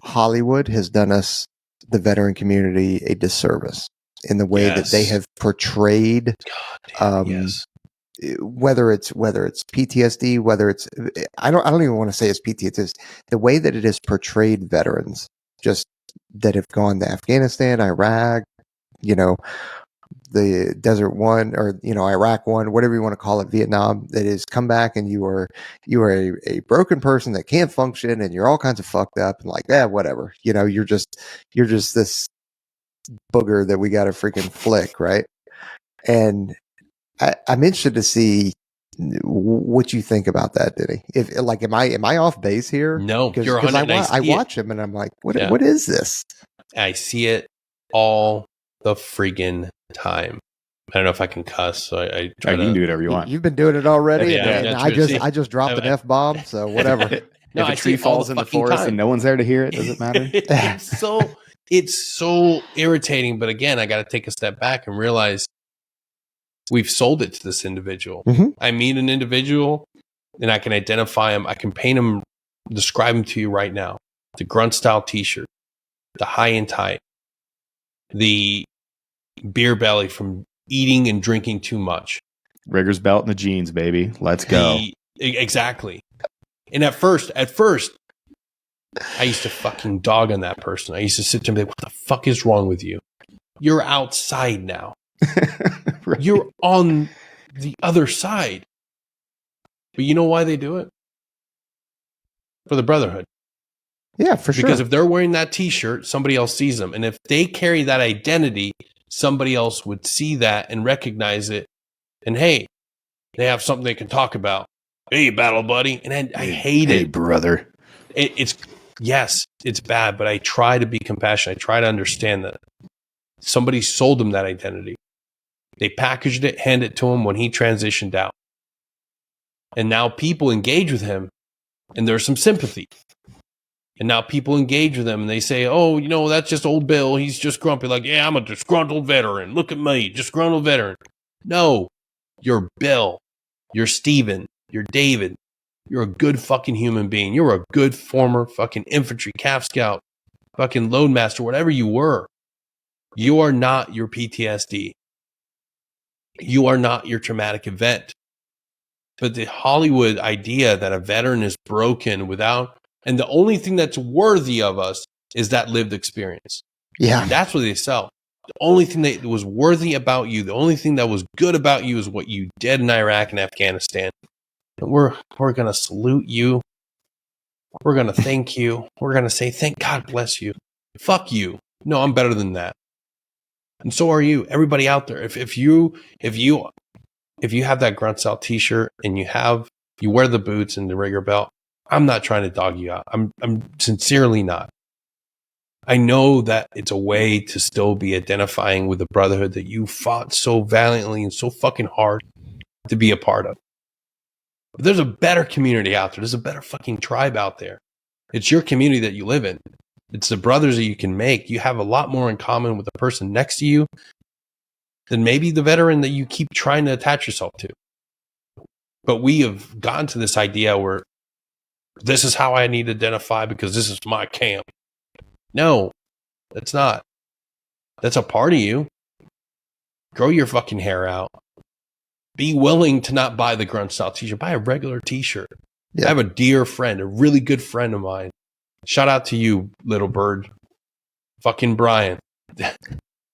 Hollywood has done us, the veteran community, a disservice in the way that they have portrayed, Yes. whether it's PTSD, whether it's, I don't even want to say it's PTSD, the way that it has portrayed veterans, just that have gone to Afghanistan, Iraq, the Desert One, or Iraq One, whatever you want to call it, Vietnam, that is come back and you are a broken person that can't function and you're all kinds of fucked up and like whatever. You're just this booger that we got to freaking flick, right? And I'm interested to see what you think about that, Denny. If am I off base here? No, you're 100%. I watch him and I'm like, what is this? I see it all the friggin' time. I don't know if I can cuss, so I try you can do whatever you want. You've been doing it already, and yeah, I just dropped an F-bomb, so whatever. If a tree falls in the forest and no one's there to hear it, does it matter? It's so irritating. But again, I got to take a step back and realize we've sold it to this individual. Mm-hmm. I meet an individual and I can identify him. I can paint him, describe him to you right now. The grunt style t-shirt, the high and tight, the beer belly from eating and drinking too much. Rigger's belt and the jeans, baby. Let's go. Exactly. And at first, I used to fucking dog on that person. I used to sit there and be like, what the fuck is wrong with you? You're outside now. Right. You're on the other side. But you know why they do it? For the brotherhood. Yeah, for sure. Because if they're wearing that t-shirt, somebody else sees them. And if they carry that identity, somebody else would see that and recognize it. And hey, they have something they can talk about. Hey, battle buddy. And I hate it. Hey, brother. It's bad, but I try to be compassionate. I try to understand that somebody sold him that identity. They packaged it, handed it to him when he transitioned out. And now people engage with him and there's some sympathy. And now people engage with him and they say, oh, that's just old Bill. He's just grumpy. Like, yeah, I'm a disgruntled veteran. Look at me, disgruntled veteran. No, you're Bill. You're Steven. You're David. You're a good fucking human being. You're a good former fucking infantry, Calf Scout, fucking Loadmaster, whatever you were. You are not your PTSD. You are not your traumatic event. But the Hollywood idea that a veteran is broken without, and the only thing that's worthy of us is that lived experience. Yeah. That's what they sell. The only thing that was worthy about you, the only thing that was good about you is what you did in Iraq and Afghanistan. And we're going to salute you. We're going to thank you. We're going to say, thank God bless you. Fuck you. No, I'm better than that. And so are you. Everybody out there. If you have that grunt style t-shirt and you wear the boots and the rigger belt, I'm not trying to dog you out. I'm sincerely not. I know that it's a way to still be identifying with the brotherhood that you fought so valiantly and so fucking hard to be a part of. But there's a better community out there. There's a better fucking tribe out there. It's your community that you live in. It's the brothers that you can make. You have a lot more in common with the person next to you than maybe the veteran that you keep trying to attach yourself to. But we have gotten to this idea where this is how I need to identify because this is my camp. No, that's not. That's a part of you. Grow your fucking hair out. Be willing to not buy the grunt style t-shirt. Buy a regular t-shirt. Yeah. I have a dear friend, a really good friend of mine. Shout out to you, little bird. Fucking Brian.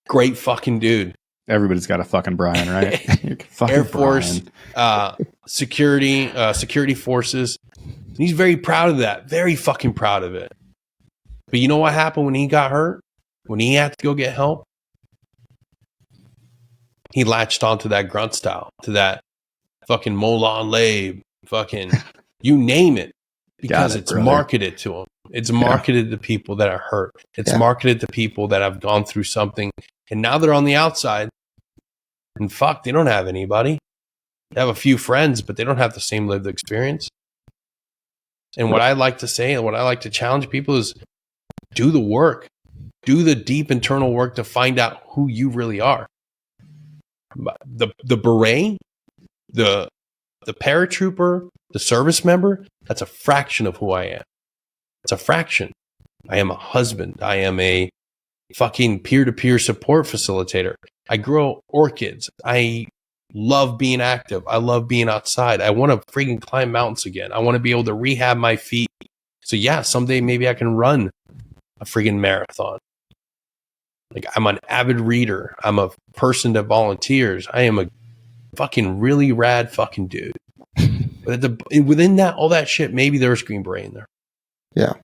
Great fucking dude. Everybody's got a fucking Brian, right? Fucking Air Force, security forces. And he's very proud of that. Very fucking proud of it. But you know what happened when he got hurt? When he had to go get help? He latched onto that grunt style, to that fucking Molan Labe, fucking you name it, because it's marketed to him. It's marketed to people that are hurt. It's marketed to people that have gone through something, and now they're on the outside. And fuck, they don't have anybody. They have a few friends, but they don't have the same lived experience. And what I like to say and what I like to challenge people is do the work, do the deep internal work to find out who you really are. The beret, the paratrooper, the service member, that's a fraction of who I am. It's a fraction. I am a husband. I am a fucking peer-to-peer support facilitator. I grow orchids. I love being active. I love being outside. I want to freaking climb mountains again. I want to be able to rehab my feet. So yeah, someday maybe I can run a freaking marathon. Like, I'm an avid reader. I'm a person that volunteers. I am a fucking really rad fucking dude. But within that, all that shit, maybe there's Green Beret in there. Yeah.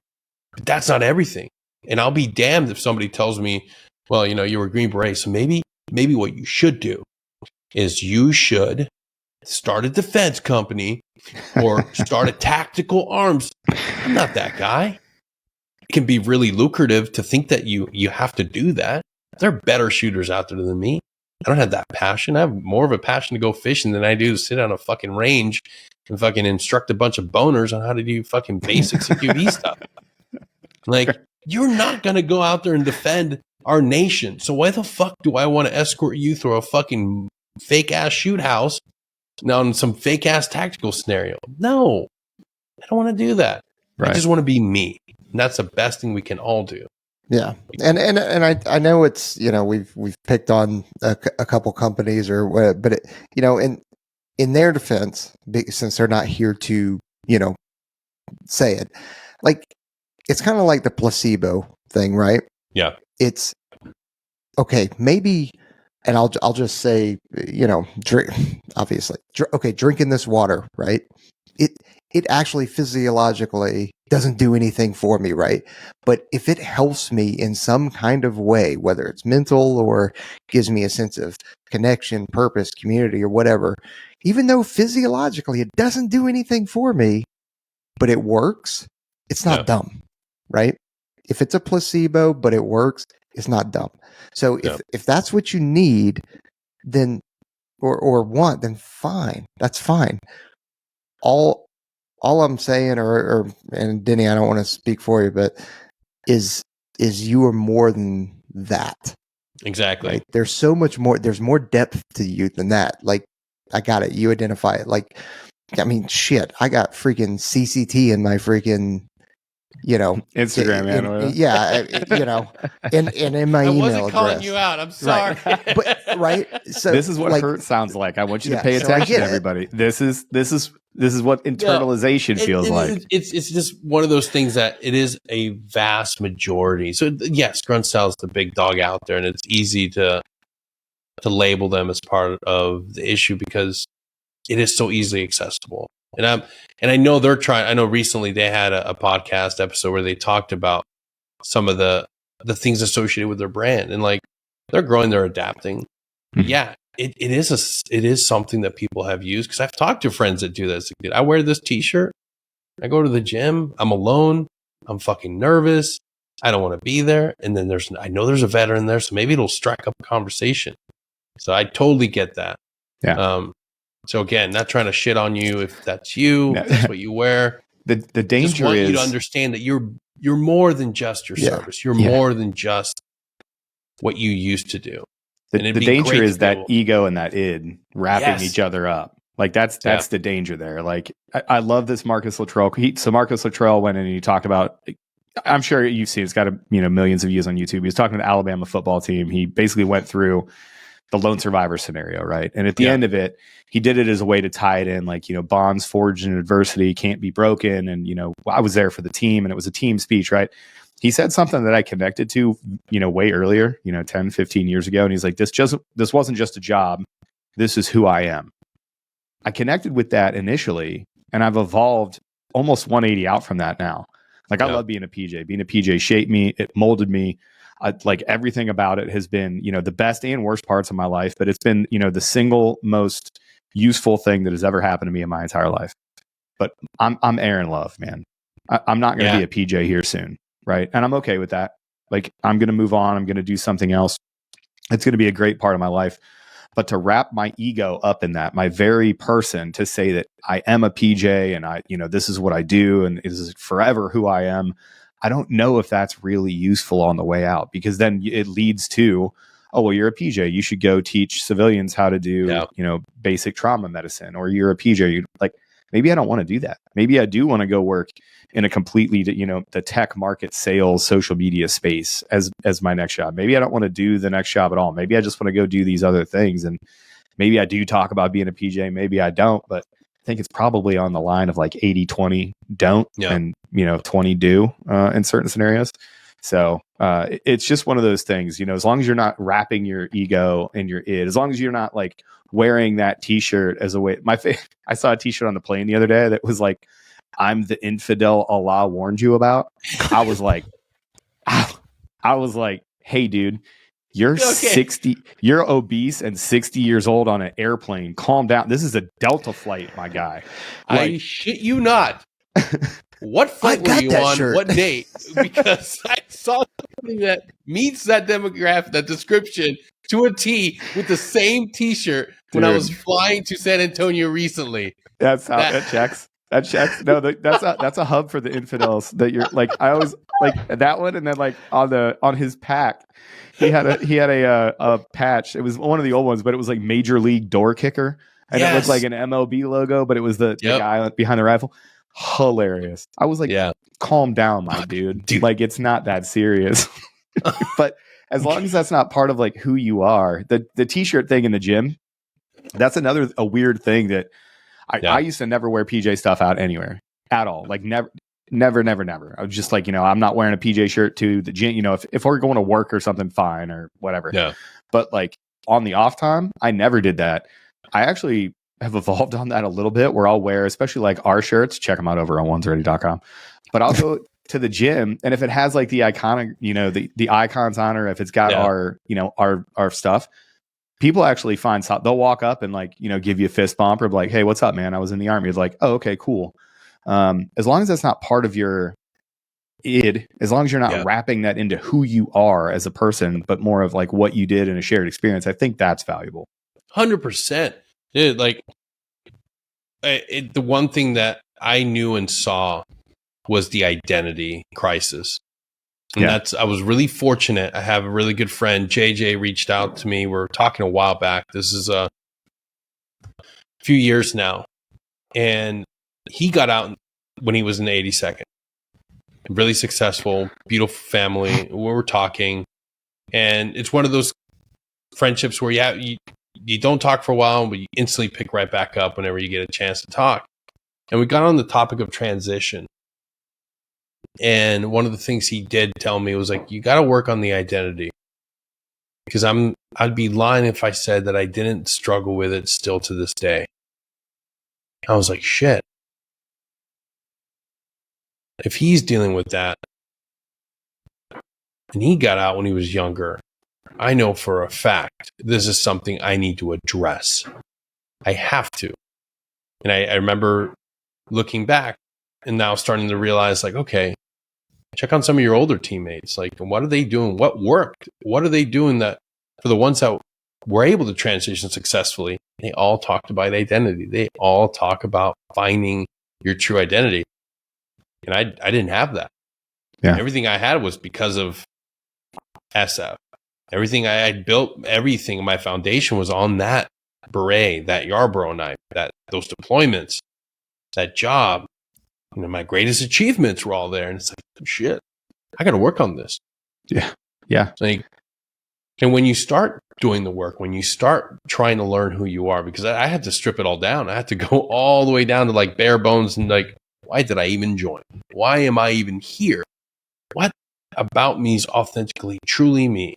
But that's not everything. And I'll be damned if somebody tells me, well, you were a Green Beret. So maybe what you should do is you should start a defense company or start a tactical arms. I'm not that guy. It can be really lucrative to think that you have to do that. There are better shooters out there than me. I don't have that passion. I have more of a passion to go fishing than I do to sit on a fucking range and fucking instruct a bunch of boners on how to do fucking basic CQB stuff. Like, you're not going to go out there and defend our nation. So why the fuck do I want to escort you through a fucking fake ass shoot house now in some fake ass tactical scenario? No, I don't want to do that. Right. I just want to be me. And that's the best thing we can all do. Yeah. And I know it's, we've picked on a couple companies or what, but in their defense, since they're not here to, say it, like, it's kind of like the placebo thing, right? Yeah. It's okay. Maybe, and I'll just say, drink, obviously, drinking this water, right? It actually physiologically doesn't do anything for me, right? But if it helps me in some kind of way, whether it's mental or gives me a sense of connection, purpose, community, or whatever, even though physiologically it doesn't do anything for me, but it works, it's not dumb, right? If it's a placebo, but it works, it's not dumb. So if that's what you need, then or want, then fine. That's fine. All I'm saying, and Denny, I don't want to speak for you, but is you are more than that. Exactly. Right? There's so much more. There's more depth to you than that. Like, I got it. You identify it. Like, I mean, shit. I got freaking CCT in my freaking, Instagram handle. and in my email address. I wasn't calling you out. I'm sorry. Right. But, right. So this is what hurt sounds like. I want you to pay attention, everybody. This is what internalization feels like. It's just one of those things that it is a vast majority. So yes, grunt style is the big dog out there, and it's easy to label them as part of the issue because it is so easily accessible. And I know they're trying. I know recently they had a podcast episode where they talked about some of the things associated with their brand, and like, they're growing, they're adapting. Mm-hmm. Yeah. It is something that people have used, because I've talked to friends that do this. I wear this t-shirt. I go to the gym. I'm alone. I'm fucking nervous. I don't want to be there. And then I know there's a veteran there, so maybe it'll strike up a conversation. So I totally get that. Yeah. So again, not trying to shit on you if that's you, if that's what you wear. The danger just want is you to understand that you're more than just your service. You're more than just what you used to do. The danger is that ego and that id wrapping each other up. Like, that's the danger there. Like, I love this Marcus Luttrell. So Marcus Luttrell went in and he talked about, I'm sure you've seen, it's got millions of views on YouTube. He was talking to the Alabama football team. He basically went through the lone survivor scenario, right? And at the end of it, he did it as a way to tie it in, like, bonds forged in adversity can't be broken. And, I was there for the team, and it was a team speech, right? He said something that I connected to, way earlier, 10, 15 years ago. And he's like, this wasn't just a job. This is who I am. I connected with that initially, and I've evolved almost 180 out from that now. Like, I love being a PJ. Being a PJ shaped me. It molded me. Like, everything about it has been, the best and worst parts of my life, but it's been, the single most useful thing that has ever happened to me in my entire life. But I'm Aaron Love, man. I'm not going to be a PJ here soon. Right. And I'm okay with that. Like, I'm going to move on. I'm going to do something else. It's going to be a great part of my life. But to wrap my ego up in that, my very person, to say that I am a PJ and this is what I do and this is forever who I am. I don't know if that's really useful on the way out, because then it leads to, oh, well, you're a PJ. You should go teach civilians how to do, basic trauma medicine, or you're a PJ. Maybe I don't want to do that. Maybe I do want to go work in a completely, the tech market sales, social media space as my next job. Maybe I don't want to do the next job at all. Maybe I just want to go do these other things. And maybe I do talk about being a PJ. Maybe I don't, but I think it's probably on the line of like 80-20 don't and, 20 do in certain scenarios. So it's just one of those things, as long as you're not wrapping your ego in your id, as long as you're not like wearing that t-shirt as a way. I saw a t-shirt on the plane the other day that was like, I'm the infidel Allah warned you about. I was like, hey dude, you're 60, you're obese and 60 years old on an airplane. Calm down. This is a Delta flight, my guy. I shit you not. What flight were you on? Shirt. What date? Because I saw something that meets that demographic, that description to a T, with the same T-shirt when I was flying to San Antonio recently. That's how that checks. That checks. No, that's a hub for the infidels. That you're like, I always like that one, and then like on his pack, he had a patch. It was one of the old ones, but it was like Major League Door Kicker, and it looked like an MLB logo, but it was the guy behind the rifle. Hilarious. I was like, calm down, my dude. Like, it's not that serious. But as long as that's not part of like who you are, the t-shirt thing in the gym, that's a weird thing that I used to never wear PJ stuff out anywhere at all. Like never. I was just like, I'm not wearing a PJ shirt to the gym. If we're going to work or something, fine, or whatever. Yeah. But like on the off time, I never did that. I actually have evolved on that a little bit, where I'll wear, especially like our shirts, check them out over on onesready.com. But I'll go to the gym, and if it has like the iconic, the icons on, or if it's got our stuff, people actually find something. They'll walk up and like, give you a fist bump, or be like, hey, what's up, man? I was in the Army. It's like, oh, okay, cool. As long as that's not part of your id, as long as you're not wrapping that into who you are as a person, but more of like what you did in a shared experience, I think that's valuable. 100%. Dude, like the one thing that I knew and saw was the identity crisis. And I was really fortunate. I have a really good friend, JJ, reached out to me. We're talking a while back. This is a few years now. And he got out when he was in the 82nd. Really successful, beautiful family. We were talking. And it's one of those friendships where you don't talk for a while, but you instantly pick right back up whenever you get a chance to talk. And we got on the topic of transition. And one of the things he did tell me was like, you got to work on the identity. Because I'd be lying if I said that I didn't struggle with it still to this day. I was like, shit. If he's dealing with that, and he got out when he was younger, I know for a fact this is something I need to address. I have to. And I remember looking back and now starting to realize, like, okay, check on some of your older teammates. Like, what are they doing? What worked? What are they doing that for the ones that were able to transition successfully? They all talked about identity. They all talk about finding your true identity. And I didn't have that. Yeah. Everything I had was because of SF. Everything I had built, everything, my foundation was on that beret, that Yarborough knife, those deployments, that job. My greatest achievements were all there. And it's like, oh, shit, I got to work on this. Yeah. Yeah. Like, and when you start doing the work, when you start trying to learn who you are, because I had to strip it all down. I had to go all the way down to like bare bones and like, why did I even join? Why am I even here? What about me is authentically, truly me?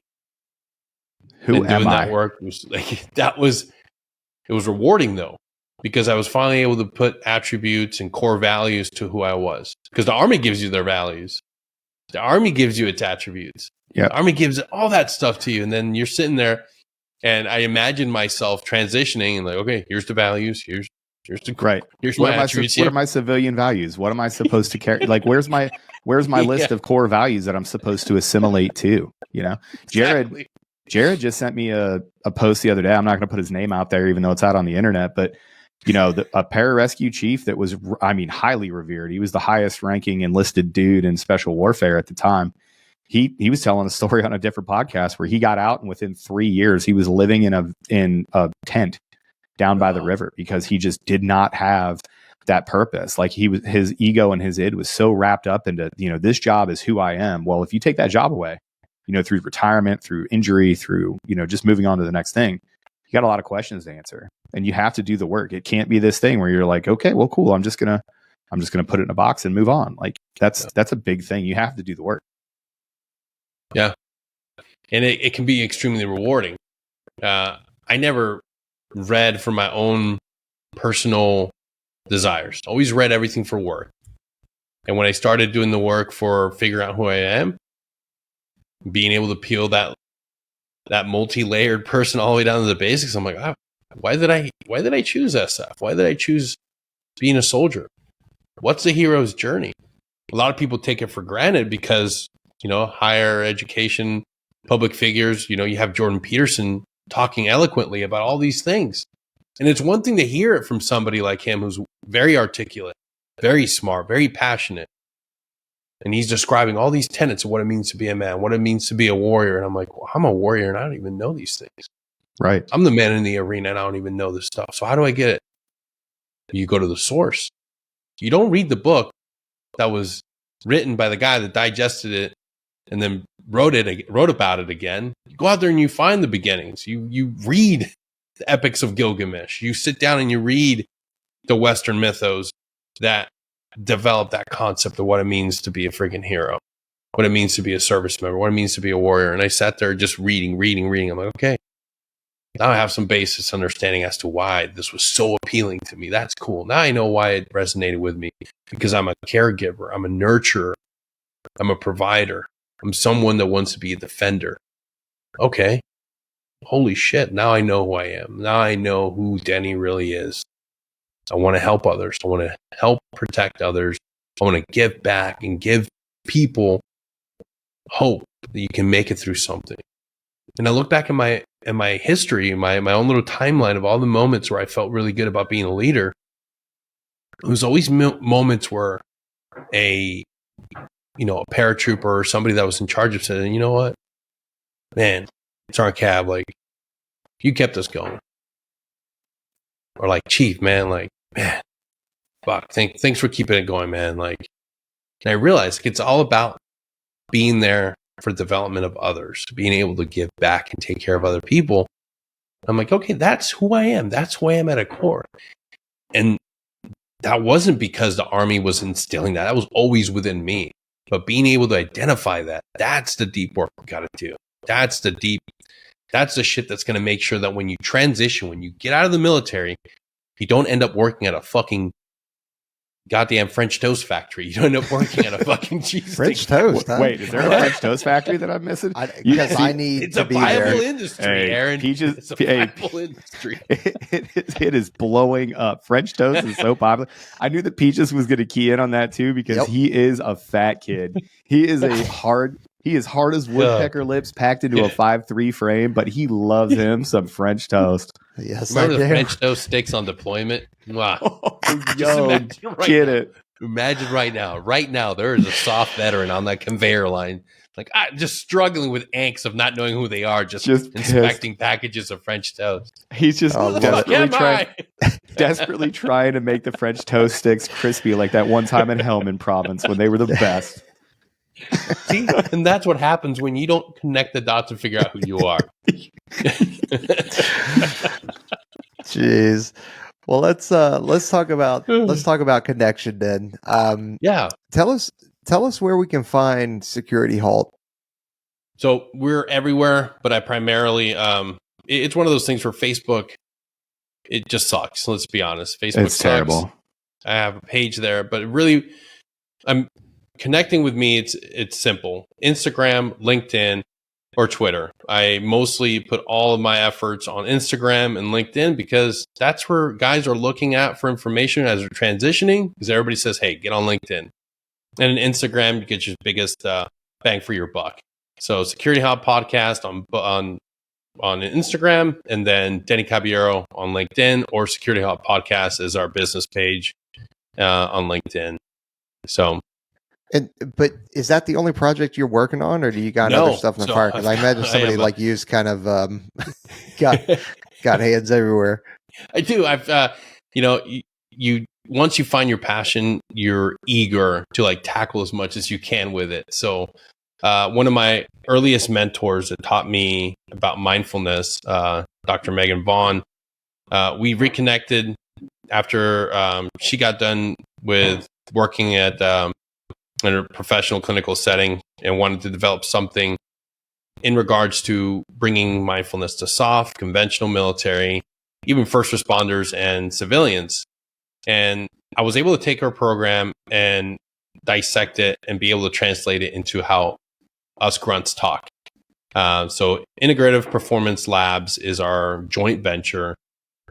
Who am doing I? That work was like, it was rewarding though, because I was finally able to put attributes and core values to who I was. Because the Army gives you their values. The Army gives you its attributes. Yeah. The Army gives all that stuff to you. And then you're sitting there and I imagine myself transitioning and like, okay, here's the values. Here's my attributes. What are my civilian values? What am I supposed to carry? Like, where's my list of core values that I'm supposed to assimilate to? Jared, exactly. Jared just sent me a post the other day. I'm not going to put his name out there, even though it's out on the internet, but you know, a pararescue chief that was, I mean, highly revered. He was the highest ranking enlisted dude in special warfare at the time. He was telling a story on a different podcast where he got out and within 3 years he was living in a tent down by the river because he just did not have that purpose. Like his ego and his id was so wrapped up into, you know, this job is who I am. Well, if you take that job away, you know, through retirement, through injury, through, you know, just moving on to the next thing, you got a lot of questions to answer and you have to do the work. It can't be this thing where you're like, okay, well, cool. I'm just going to put it in a box and move on. Like that's a big thing. You have to do the work. Yeah. And it can be extremely rewarding. I never read for my own personal desires. Always read everything for work. And when I started doing the work for figuring out who I am, being able to peel that multi-layered person all the way down to the basics, I'm like, why did I choose SF? Why did I choose being a soldier? What's the hero's journey? A lot of people take it for granted because, you know, higher education, public figures, you know, you have Jordan Peterson talking eloquently about all these things. And it's one thing to hear it from somebody like him who's very articulate, very smart, very passionate. And he's describing all these tenets of what it means to be a man, what it means to be a warrior. And I'm like, well, I'm a warrior and I don't even know these things. Right. I'm the man in the arena and I don't even know this stuff. So how do I get it? You go to the source. You don't read the book that was written by the guy that digested it and then wrote about it again. You go out there and you find the beginnings. You read the epics of Gilgamesh. You sit down and you read the Western mythos that develop that concept of what it means to be a freaking hero, what it means to be a service member, what it means to be a warrior. And I sat there just reading. I'm like, okay, now I have some basis understanding as to why this was so appealing to me. That's cool. Now I know why it resonated with me, because I'm a caregiver, I'm a nurturer, I'm a provider, I'm someone that wants to be a defender. Okay. Holy shit. Now I know who I am. Now I know who Denny really is. I want to help others. I want to help protect others. I want to give back and give people hope that you can make it through something. And I look back in my history, my own little timeline of all the moments where I felt really good about being a leader. It was always moments where a paratrooper or somebody that was in charge of said, you know what, man, it's our cab. Like, you kept us going. Or like, chief, man, like, man, fuck, thanks for keeping it going, man. Like, and I realized it's all about being there for development of others, being able to give back and take care of other people. I'm like, okay, that's who I am. That's who I am at a core. And that wasn't because the Army was instilling that. That was always within me. But being able to identify that, that's the deep work we got to do. That's the shit that's going to make sure that when you transition, when you get out of the military, you don't end up working at a fucking goddamn French toast factory. You don't end up working at a fucking cheese French toast. Huh? Wait, is there a French toast factory that I'm missing? Because I need it's to a be viable there. industry, Hey, Aaron. It's a viable industry. It is blowing up. French toast is so popular. I knew that Peaches was going to key in on that too, because he is a fat kid. He is hard as woodpecker lips packed into a 5'3" frame, but he loves him some French toast. Yes, Remember the French toast sticks on deployment? Wow. Imagine right now, there is a soft veteran on that conveyor line, like just struggling with angst of not knowing who they are, just inspecting packages of French toast. He's just desperately trying to make the French toast sticks crispy, like that one time in Helmand Province when they were the best. See, and that's what happens when you don't connect the dots and figure out who you are. Jeez. Well, let's talk about connection then. Yeah. Tell us where we can find Security Halt. So we're everywhere, but I primarily it's one of those things where Facebook, it just sucks. Let's be honest. Facebook it's sucks. Terrible. I have a page there, but really, I'm connecting with me. It's simple: Instagram, LinkedIn, or Twitter. I mostly put all of my efforts on Instagram and LinkedIn because that's where guys are looking at for information as they're transitioning, because everybody says, hey, get on LinkedIn. And in Instagram, you get your biggest bang for your buck. So Security Halt Podcast on on Instagram, and then Denny Caballero on LinkedIn, or Security Halt Podcast is our business page on LinkedIn. So, but is that the only project you're working on, or do you got other stuff in the fire? Because I imagine somebody like you's kind of got hands everywhere. I do. I've you once you find your passion, you're eager to like tackle as much as you can with it. So one of my earliest mentors that taught me about mindfulness, Dr. Megan Vaughn, we reconnected after she got done with working at in a professional clinical setting and wanted to develop something in regards to bringing mindfulness to soft, conventional military, even first responders and civilians. And I was able to take her program and dissect it and be able to translate it into how us grunts talk. So Integrative Performance Labs is our joint venture.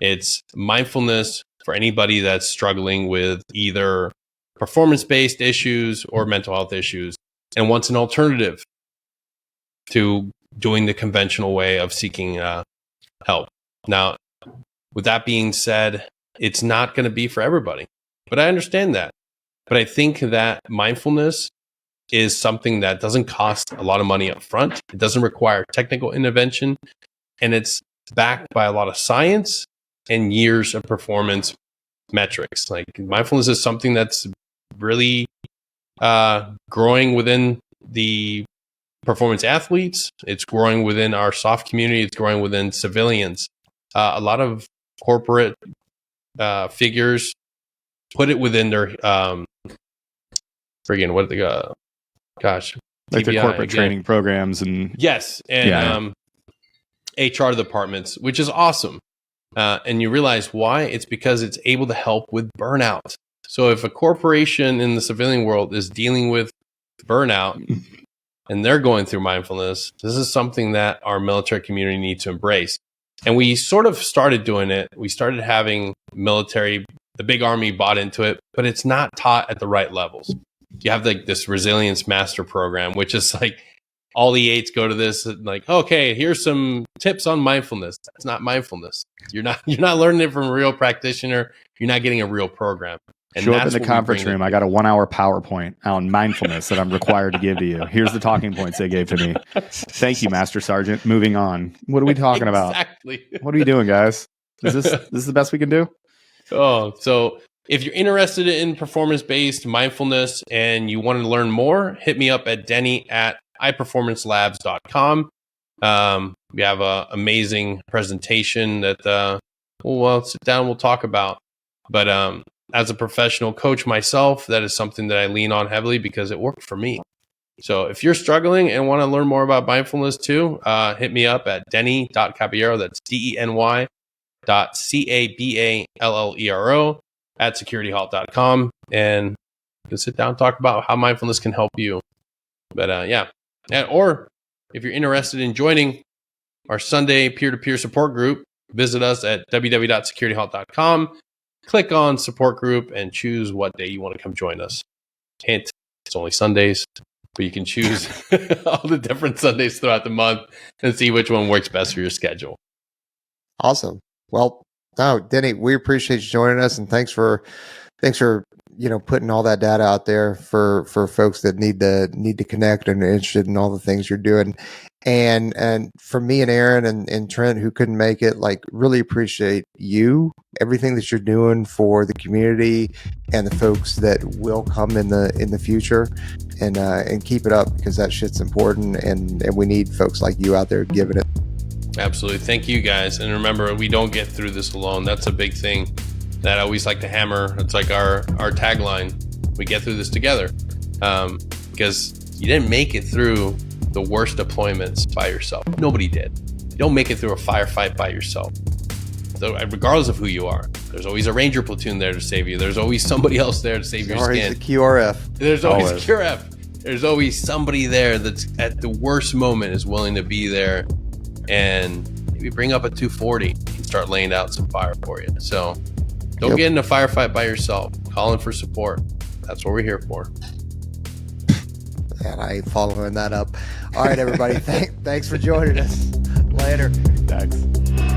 It's mindfulness for anybody that's struggling with either performance-based issues or mental health issues and wants an alternative to doing the conventional way of seeking help. Now, with that being said, it's not going to be for everybody, but I understand that. But I think that mindfulness is something that doesn't cost a lot of money up front. It doesn't require technical intervention, and it's backed by a lot of science and years of performance metrics. Like mindfulness is something that's really growing within the performance athletes. It's growing within our soft community. It's growing within civilians. A lot of corporate figures put it within their like the corporate training programs and HR departments, which is awesome. And you realize why? It's because it's able to help with burnout. So if a corporation in the civilian world is dealing with burnout and they're going through mindfulness, this is something that our military community needs to embrace. And we sort of started doing it. We started having military, the big army bought into it, but it's not taught at the right levels. You have like this resilience master program, which is like all the eights go to this, like, okay, here's some tips on mindfulness. That's not mindfulness. You're not learning it from a real practitioner. You're not getting a real program. And show up in the conference room. I got a 1 hour PowerPoint on mindfulness that I'm required to give to you. Here's the talking points they gave to me. Thank you, Master Sergeant. Moving on. What are we talking about? Exactly. What are we doing, guys? Is this the best we can do? Oh, so if you're interested in performance-based mindfulness and you want to learn more, hit me up at denny@iperformancelabs.com. We have an amazing presentation that we'll sit down and we'll talk about. But as a professional coach myself, that is something that I lean on heavily because it worked for me. So if you're struggling and want to learn more about mindfulness too, hit me up at denny.caballero. That's DENY.CABALLERO at securitylhalt.com. And you can sit down and talk about how mindfulness can help you. But or if you're interested in joining our Sunday peer-to-peer support group, visit us at www.securitylhalt.com. Click on support group and choose what day you want to come join us. Hint, it's only Sundays, but you can choose all the different Sundays throughout the month and see which one works best for your schedule. Awesome. Well, Denny, we appreciate you joining us, and thanks for putting all that data out there for folks that need to connect and are interested in all the things you're doing. And for me and Aaron and Trent, who couldn't make it, like, really appreciate you, everything that you're doing for the community and the folks that will come in the future, and keep it up, because that shit's important, and we need folks like you out there giving it. Absolutely. Thank you, guys. And remember, we don't get through this alone. That's a big thing that I always like to hammer. It's like our tagline. We get through this together, because you didn't make it through the worst deployments by yourself. Nobody did. You don't make it through a firefight by yourself. So regardless of who you are, there's always a Ranger platoon there to save you. There's always somebody else there to save your skin. The QRF. There's always QRF. There's always somebody there that's at the worst moment is willing to be there and maybe bring up a 240 and start laying out some fire for you. So don't get in a firefight by yourself. Call in for support. That's what we're here for. And I ain't following that up. All right, everybody. Thanks for joining us. Later. Thanks.